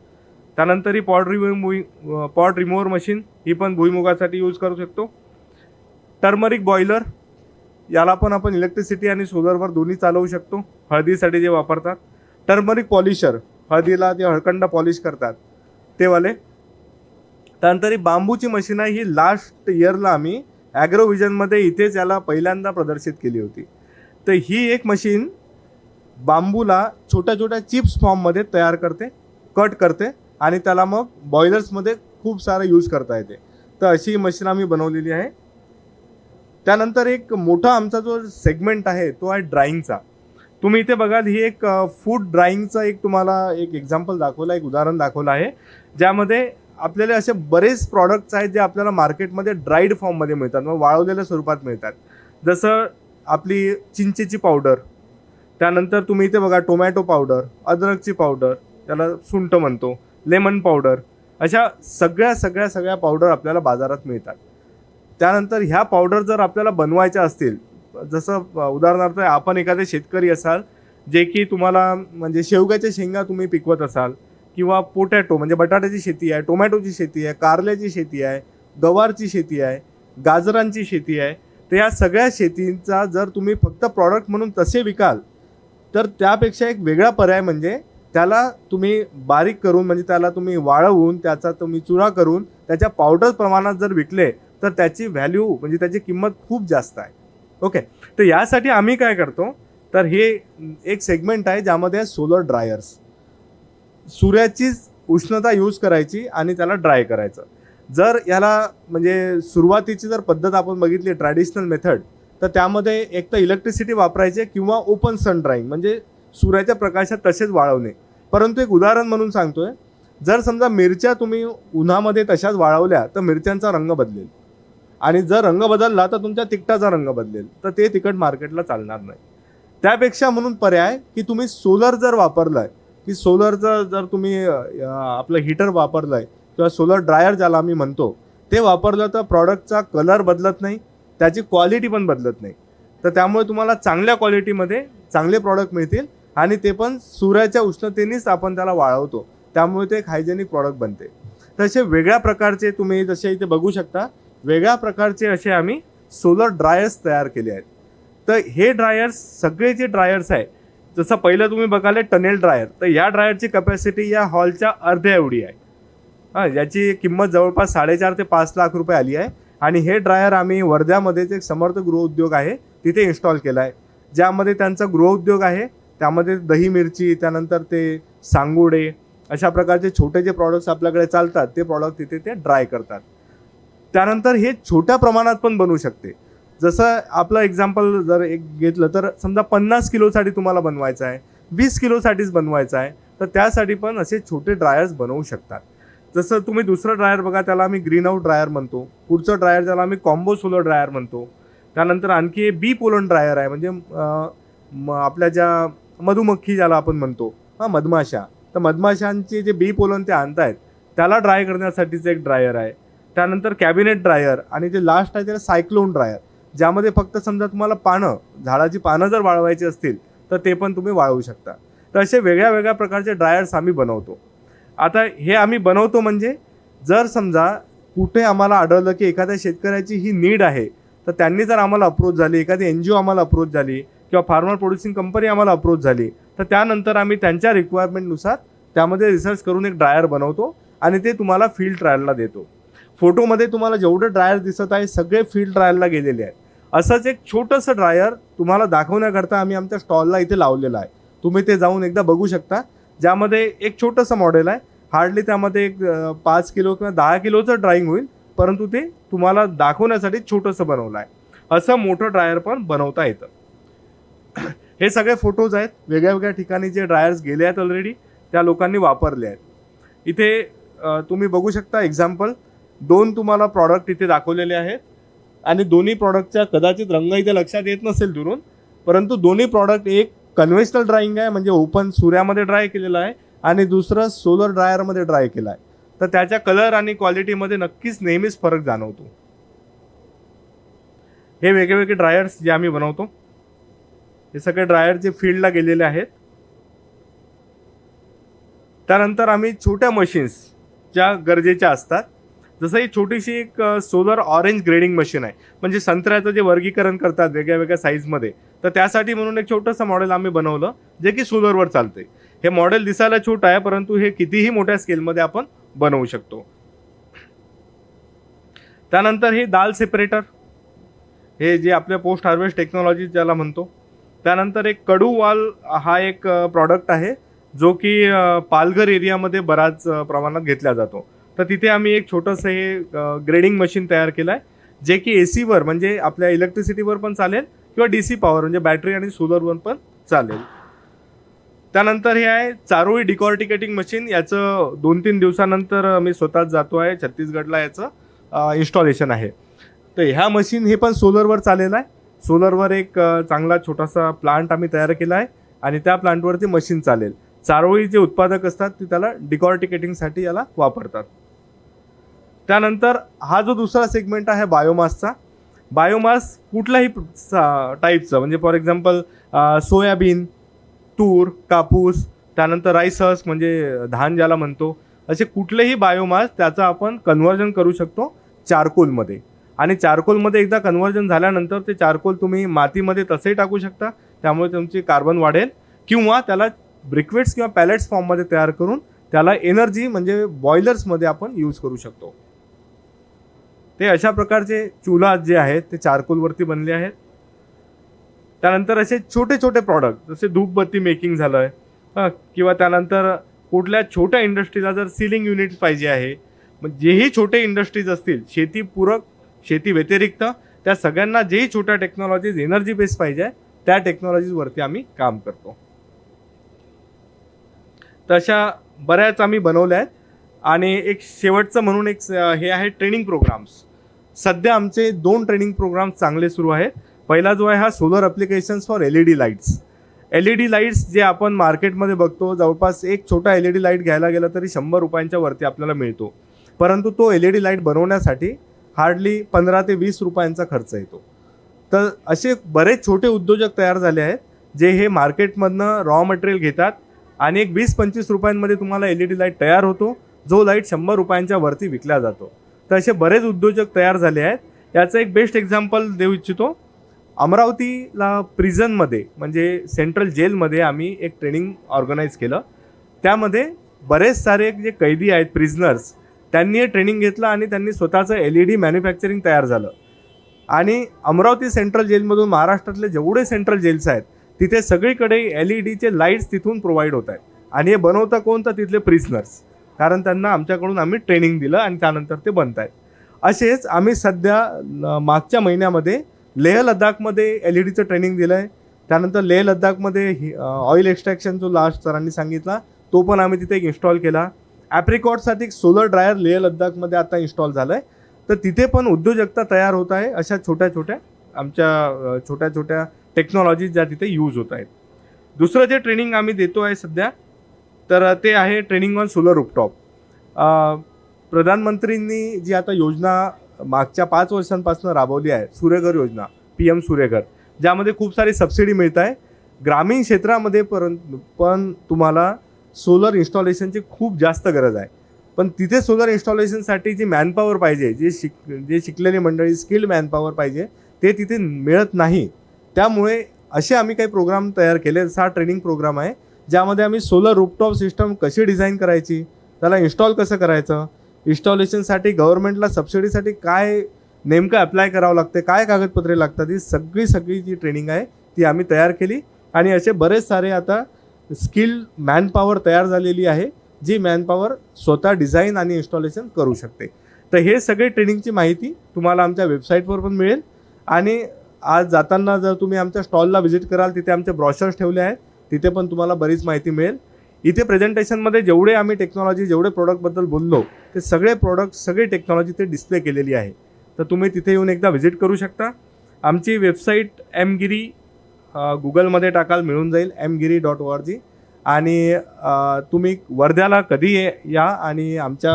त्यानंतर ही पॉड रिमूव्हर मशीन, ही पण भुईमुगासाठी यूज करू शकतो. टर्मरिक बॉयलर, याला पण आपण इलेक्ट्रिसिटी आणि सोलरवर दोन्ही चालवू शकतो, हळदीसाठी जे वापरतात. टर्मरिक पॉलिशर, हळदीला जे हळकंड पॉलिश करतात ते वाले. त्यानंतर ही बांबूची मशीन आहे, ही लास्ट इयरला आम्ही ॲग्रोव्हिजनमध्ये इथेच याला पहिल्यांदा प्रदर्शित केली होती. तर ही एक मशीन बांबूला छोट्या छोट्या चिप्स फॉर्ममध्ये तयार करते, कट करते आणि त्याला मग बॉयलर्समध्ये खूप सारं यूज करता येते. तर अशी मशीन आम्ही बनवलेली आहे. त्यानंतर एक मोठा आमचा जो सेगमेंट आहे तो आहे ड्राईंगचा. तुम्ही इथे बघाल, ही एक फूड ड्राईंगचा एक तुम्हाला एक एक्झाम्पल दाखवला, एक उदाहरण दाखवलं आहे, ज्यामध्ये आपल्याला असे बरेच प्रॉडक्ट्स आहेत जे आपल्याला मार्केटमध्ये ड्राईड फॉर्ममध्ये मिळतात, मग वाळवलेल्या स्वरूपात मिळतात. जसं आपली चिंचेची पावडर, त्यानंतर तुम्ही इथे बघा टोमॅटो पावडर, अद्रकची पावडर, त्याला सुंठ म्हणतो, लेमन पावडर, अशा सगळ्या पावडर आपल्याला बाजारात मिळतात. त्यानंतर ह्या पावडर जर आपल्याला बनवायच्या असतील, जसं उदाहरणार्थ आपण एखादे शेतकरी असाल जे की तुम्हाला म्हणजे शेवग्याच्या शेंगा तुम्ही पिकवत असाल, किंवा पोटॅटो म्हणजे बटाट्याची शेती आहे, टोमॅटोची शेती आहे, कारल्याची शेती आहे, गवारची शेती आहे, गाजरांची शेती आहे, तर या सगळ्या शेतींचा जर तुम्ही फक्त प्रॉडक्ट म्हणून तसे विकाल, तर त्यापेक्षा एक वेगळा पर्याय म्हणजे त्याला तुम्ही बारीक करून म्हणजे त्याला तुम्ही वाळवून त्याचा तुम्ही चुरा करून त्याच्या पावडर प्रमाणात जर विकले तर त्याची व्हॅल्यू म्हणजे त्याची किंमत खूप जास्त आहे. ओके, तर यासाठी आम्ही काय करतो, तर हे एक सेगमेंट आहे ज्यामध्ये सोलर ड्रायर्स, सूर्याचीच उष्णता यूज करायची आणि त्याला ड्राय करायचं. जर याला म्हणजे सुरुवातीची जर पद्धत आपण बघितली ट्रॅडिशनल मेथड, तर त्यामध्ये एक तर इलेक्ट्रिसिटी वापरायचे किंवा ओपन सन ड्राईंग म्हणजे सूर्याच्या प्रकाशात तसेच वाळवणे. परंतु एक उदाहरण म्हणून सांगतोय, जर समजा मिरच्या तुम्ही उन्हामध्ये तशाच वाळवल्या तर मिरच्यांचा रंग बदलेल, आणि जर रंग बदलला तर तुमच्या तिखटाचा रंग बदलेल, तर ते तिखट मार्केटला चालणार नाही. त्यापेक्षा म्हणून पर्याय की तुम्ही सोलर जर वापरलाय, की सोलरचं जर तुम्ही आपलं हीटर वापरलंय किंवा सोलर ड्रायर ज्याला आम्ही म्हणतो ते वापरलं, तर प्रॉडक्टचा कलर बदलत नाही, त्याची क्वालिटी पण बदलत नाही. तर त्यामुळे तुम्हाला चांगल्या क्वालिटीमध्ये चांगले प्रॉडक्ट मिळतील, आणि ते पण सूर्याच्या उष्णतेनेच आपण त्याला वाळवतो, त्यामुळे ते एक हायजेनिक प्रॉडक्ट बनते. तसे वेगळ्या प्रकारचे तुम्ही जसे इथे बघू शकता, वेगळ्या प्रकारचे असे आम्ही सोलर ड्रायर्स तयार केले आहेत. तर हे ड्रायर्स सगळे जे ड्रायर्स आहे, जसं पहिलं तुम्ही बघाले टनेल ड्रायर, तर या ड्रायरची कॅपॅसिटी या हॉलच्या अर्ध्या एवढी आहे. याची किंमत जवळपास 4.5 ते 5 लाख रुपये आली आहे. आणि हे ड्रायर आम्ही वर्ध्यामध्येच एक समर्थ गृहउद्योग आहे तिथे इन्स्टॉल केला आहे, ज्यामध्ये त्यांचा गृहउद्योग आहे, त्यामध्ये दही मिरची, त्यानंतर ते सांगोडे, अशा प्रकारचे छोटे जे प्रॉडक्ट्स आपल्याकडे चालतात ते प्रॉडक्ट तिथे ते ड्राय करतात. त्यानंतर हे छोट्या प्रमाणात पण बनवू शकते. जसं आपलं एक्झाम्पल जर एक घेतलं तर समजा 50 किलोसाठी तुम्हाला बनवायचं आहे, 20 किलोसाठीच बनवायचं आहे, तर त्यासाठी पण असे छोटे ड्रायर्स बनवू शकतात. जसं तुम्ही दुसरं ड्रायर बघा, त्याला आम्ही ग्रीन हाऊस ड्रायर म्हणतो. पुढचं ड्रायर ज्याला आम्ही कॉम्बो सोलर ड्रायर म्हणतो. त्यानंतर आणखी बी पोलन ड्रायर आहे, म्हणजे आपल्या ज्या मधुमक्खी ज्याला आपण म्हणतो, मधमाशा, तर मधमाशांचे जे बी पोलन ते आणतायत त्याला ड्राय करण्यासाठीचं एक ड्रायर आहे. त्यानंतर कॅबिनेट ड्रायर, आणि जे लास्ट आहे त्याला सायक्लोन ड्रायर, ज्यामध्ये फक्त समजा तुम्हाला पानं, झाडाची पानं जर वाळवायची असतील तर ते पण तुम्ही वाळवू शकता. तर असे वेगळ्या प्रकारचे ड्रायर्स आम्ही बनवतो. आता हे आम्ही बनवतो म्हणजे जर समजा कुठे आम्हाला आढळलं की एखाद्या शेतकऱ्याची ही नीड आहे, तर त्यांनी जर आम्हाला अप्रोच झाली, एखादी NGO आम्हाला अप्रोच झाली किंवा फार्मर प्रोड्युसिंग कंपनी आम्हाला अप्रोच झाली, तर त्यानंतर आम्ही त्यांच्या रिक्वायरमेंटनुसार त्यामध्ये रिसर्च करून एक ड्रायर बनवतो आणि ते तुम्हाला फील्ड ट्रायलला देतो. फोटोमध्ये तुम्हाला जेवढे ड्रायर दिसत आहे सगळे फील्ड ट्रायलला गेलेले आहेत. असंच एक छोटंसं ड्रायर तुम्हाला दाखवण्याकरता आम्ही आमच्या स्टॉलला इथे लावलेलं आहे. तुम्ही ते जाऊन एकदा बघू शकता, ज्यामध्ये एक छोटंसं मॉडेल आहे. हार्डली त्यामध्ये एक 5 किलो किंवा 10 किलोचं ड्राईंग होईल, परंतु ते तुम्हाला दाखवण्यासाठी छोटंसं बनवलं आहे. असं मोठं ड्रायर पण बनवता येतं. हे सगळे फोटोज आहेत, वेगळ्या ठिकाणी जे ड्रायर्स गेले आहेत ऑलरेडी, त्या लोकांनी वापरले आहेत. इथे तुम्ही बघू शकता एक्झाम्पल 2 तुम्हाला प्रॉडक्ट इथे दाखवलेले आहेत, आणि दोन्ही प्रॉडक्टच्या कदाचित रंग इथे लक्षात येत नसेल दुरून, परंतु दोन्ही प्रॉडक्ट एक कन्व्हेन्शनल ड्राईंग आहे म्हणजे ओपन सूर्यामध्ये ड्राय केलेलं आहे, आणि दुसरं सोलर ड्रायरमध्ये ड्राय केलं आहे. तर त्याच्या कलर आणि क्वालिटीमध्ये नक्कीच नेहमीच फरक जाणवतो. हे वेगवेगळे ड्रायर्स जे आम्ही बनवतो, हे सगळे ड्रायर जे फील्डला गेलेले आहेत. त्यानंतर आम्ही छोट्या मशीन्स ज्या गरजेच्या असतात, जसं ही छोटीशी एक सोलर ऑरेंज ग्रेडिंग मशीन आहे, म्हणजे संत्र्याचं जे वर्गीकरण करतात वेगळ्या साईजमध्ये, तर त्यासाठी म्हणून एक छोटंसं मॉडेल आम्ही बनवलं जे की सोलरवर चालते. हे मॉडेल दिसायला छोटं आहे, परंतु हे कितीही मोठ्या स्केलमध्ये आपण बनवू शकतो. त्यानंतर हे दाल सेपरेटर, हे जे आपल्या पोस्ट हार्वेस्ट टेक्नॉलॉजी ज्याला म्हणतो. त्यानंतर एक कडू वाल हा एक प्रॉडक्ट आहे जो की पालघर एरियामध्ये बराच प्रमाणात घेतला जातो. तर तिथे आम्ही एक छोटंसं हे ग्रेडिंग मशीन तयार केलं आहे, जे की AC वर म्हणजे आपल्या इलेक्ट्रिसिटीवर पण चालेल किंवा DC पॉवर म्हणजे बॅटरी आणि सोलरवर पण चालेल. त्यानंतर हे आहे चारोळी डिकॉर्टिकेटिंग मशीन. याचं 2-3 दिवसानंतर मी स्वतःच जातो आहे छत्तीसगडला, याचं इन्स्टॉलेशन आहे. तर ह्या मशीन हे पण सोलरवर चालेलं आहे. सोलरवर एक चांगला छोटासा प्लांट आम्ही तयार केला आहे, आणि त्या प्लांटवरती मशीन चालेल. चारोळी जे उत्पादक असतात ते त्याला डिकॉर्टिकेटिंगसाठी याला वापरतात. त्यानंतर हा जो दुसरा सेगमेंट आहे बायोमासचा. बायोमास कुठल्याही टाईपचं, म्हणजे फॉर एक्झाम्पल सोयाबीन, तूर, कापूस, त्यानंतर राईसस म्हणजे धान ज्याला म्हणतो, असे कुठलेही बायोमास त्याचं आपण कन्व्हर्जन करू शकतो चारकोलमध्ये. आणि चारकोलमध्ये एकदा कन्व्हर्जन झाल्यानंतर ते चारकोल तुम्ही मातीमध्ये तसंही टाकू शकता, त्यामुळे तुमची कार्बन वाढेल, किंवा त्याला ब्रिक्वेट्स किंवा पॅलेट्स फॉर्ममध्ये तयार करून त्याला एनर्जी म्हणजे बॉयलर्समध्ये आपण यूज करू शकतो. ते अशा प्रकारचे चुला जे आहेत ते चारकोलवरती बनले आहेत. त्यानंतर असे छोटे छोटे प्रॉडक्ट जसे धूपबत्ती मेकिंग झालं आहे, किंवा त्यानंतर कुठल्या छोट्या इंडस्ट्रीला जर सिलिंग युनिट्स पाहिजे आहे, मग जेही छोटे इंडस्ट्रीज असतील शेतीपूरक, शेती व्यतिरिक्त, त्या सगळ्यांना जेही छोट्या टेक्नॉलॉजीज एनर्जी बेस पाहिजे त्या टेक्नॉलॉजीजवरती आम्ही काम करतो. तशा बऱ्याच आम्ही बनवल्या आहेत. आणि एक शेवटचं म्हणून एक हे आहे ट्रेनिंग प्रोग्राम्स. सध्या आमचे 2 ट्रेनिंग प्रोग्राम्स चांगले सुरू आहेत. पहिला जो आहे हा solar applications for LED lights. LED lights जे आपण मार्केटमध्ये बघतो, जवळपास एक छोटा LED लाईट घ्यायला गेला तरी 100 रुपयांच्या वरती आपल्याला मिळतो, परंतु तो LED लाईट बनवण्यासाठी हार्डली 15 ते 20 रुपयांचा खर्च येतो. तर असे बरेच छोटे उद्योजक तयार झाले आहेत जे हे मार्केटमधनं रॉ मटेरियल घेतात आणि एक 20-25 रुपयांमध्ये तुम्हाला LED लाईट तयार होतो, जो लाईट 100 रुपयांच्या वरती विकला जातो. तर असे बरेच उद्योजक तयार झाले आहेत. याचं एक बेस्ट एक्झाम्पल देऊ इच्छितो. अमरावतीला प्रिझनमध्ये म्हणजे सेंट्रल जेलमध्ये आम्ही एक ट्रेनिंग ऑर्गनाईज केलं. त्यामध्ये बरेच सारे जे कैदी आहेत, प्रिझनर्स, त्यांनी हे ट्रेनिंग घेतलं आणि त्यांनी स्वतःचं LED मॅन्युफॅक्चरिंग तयार झालं. आणि अमरावती सेंट्रल जेलमधून महाराष्ट्रातले जेवढे सेंट्रल जेल्स आहेत तिथे सगळीकडे LEDचे लाईट्स तिथून प्रोव्हाइड होत आहेत. आणि हे बनवतं कोण? तर तिथले प्रिझनर्स, कारण त्यांना आमच्याकडून आम्ही ट्रेनिंग दिलं आणि त्यानंतर ते बनत आहेत. असेच आम्ही सध्या मागच्या महिन्यामध्ये लेह लडाखमध्ये LEDचं ट्रेनिंग दिलं आहे. त्यानंतर लेह लडाखमध्ये ऑइल एक्स्ट्रॅक्शन जो लास्ट सरांनी सांगितला तो पण आम्ही तिथे एक इन्स्टॉल केला. ॲप्रिकॉटसाठी एक सोलर ड्रायर लेह लडाखमध्ये आता इन्स्टॉल झालं आहे. तर तिथे पण उद्योजकता तयार होत आहे. अशा छोट्या छोट्या टेक्नॉलॉजीज ज्या तिथे यूज होत आहेत. दुसरं जे ट्रेनिंग आम्ही देतो आहे सध्या, तर ते आहे ट्रेनिंग ऑन सोलर रूफटॉप. प्रधानमंत्रींनी जी आता योजना मागच्या 5 वर्षांपासून राबवली आहे, सूर्यघर योजना, PM सूर्यघर, ज्यामध्ये खूप सारी सबसिडी मिळत आहे. ग्रामीण क्षेत्रामध्ये पण तुम्हाला सोलर इन्स्टॉलेशनची खूप जास्त गरज आहे. पण तिथे सोलर इन्स्टॉलेशनसाठी जी मॅनपॉवर पाहिजे, जे शिकलेली मंडळी, स्किल्ड मॅनपॉवर पाहिजे, ते तिथे मिळत नाही. त्यामुळे असे आम्ही काही प्रोग्राम तयार केले. जसा हा ट्रेनिंग प्रोग्राम आहे ज्यामध्ये आम्ही सोलर रूफटॉप सिस्टम कशी डिझाईन करायची, त्याला इन्स्टॉल कसं करायचं, इन्स्टॉलेशनसाठी गव्हर्नमेंटला सबसिडीसाठी काय नेमकं अप्लाय करावं लागते, काय कागदपत्रे लागतात, ही सगळी जी ट्रेनिंग आहे ती आम्ही तयार केली. आणि असे बरेच सारे आता स्किल्ड मॅनपॉवर तयार झालेली आहे, जी मॅनपॉवर स्वतः डिझाईन आणि इन्स्टॉलेशन करू शकते. तर हे सगळे ट्रेनिंगची माहिती तुम्हाला आमच्या वेबसाईटवर पण मिळेल. आणि आज जाताना जर तुम्ही आमच्या स्टॉलला व्हिजिट कराल, तिथे आमचे ब्रॉशर्स ठेवले आहेत, तिथे पण तुम्हाला बरीच माहिती मिळेल. इथे प्रेझेंटेशनमध्ये जेवढे आम्ही टेक्नॉलॉजी, जेवढे प्रोडक्टबद्दल बोललो, ते सगळे प्रोडक्ट, सगळी टेक्नॉलॉजी ते डिस्प्ले केलेली आहे. तर तुम्ही तिथे येऊन एकदा व्हिजिट करू शकता. आमची वेबसाईट mgiri गुगलमध्ये टाकाल, मिळून जाईल, mgiri.org. आणि तुम्ही वर्ध्याला कधी या आणि आमच्या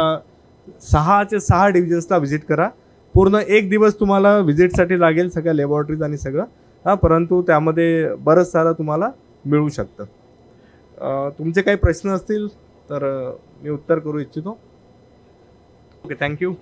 6 डिव्हिजन्सला व्हिजिट करा. पूर्ण 1 दिवस तुम्हाला व्हिजिटसाठी लागेल, सगळ्या लॅबॉरेटरीज आणि सगळं, परंतु त्यामध्ये बरंच सारं तुम्हाला मिळू शकतं. तुमचे काही प्रश्न असतील तर मी उत्तर करू इच्छितो. Okay, thank you.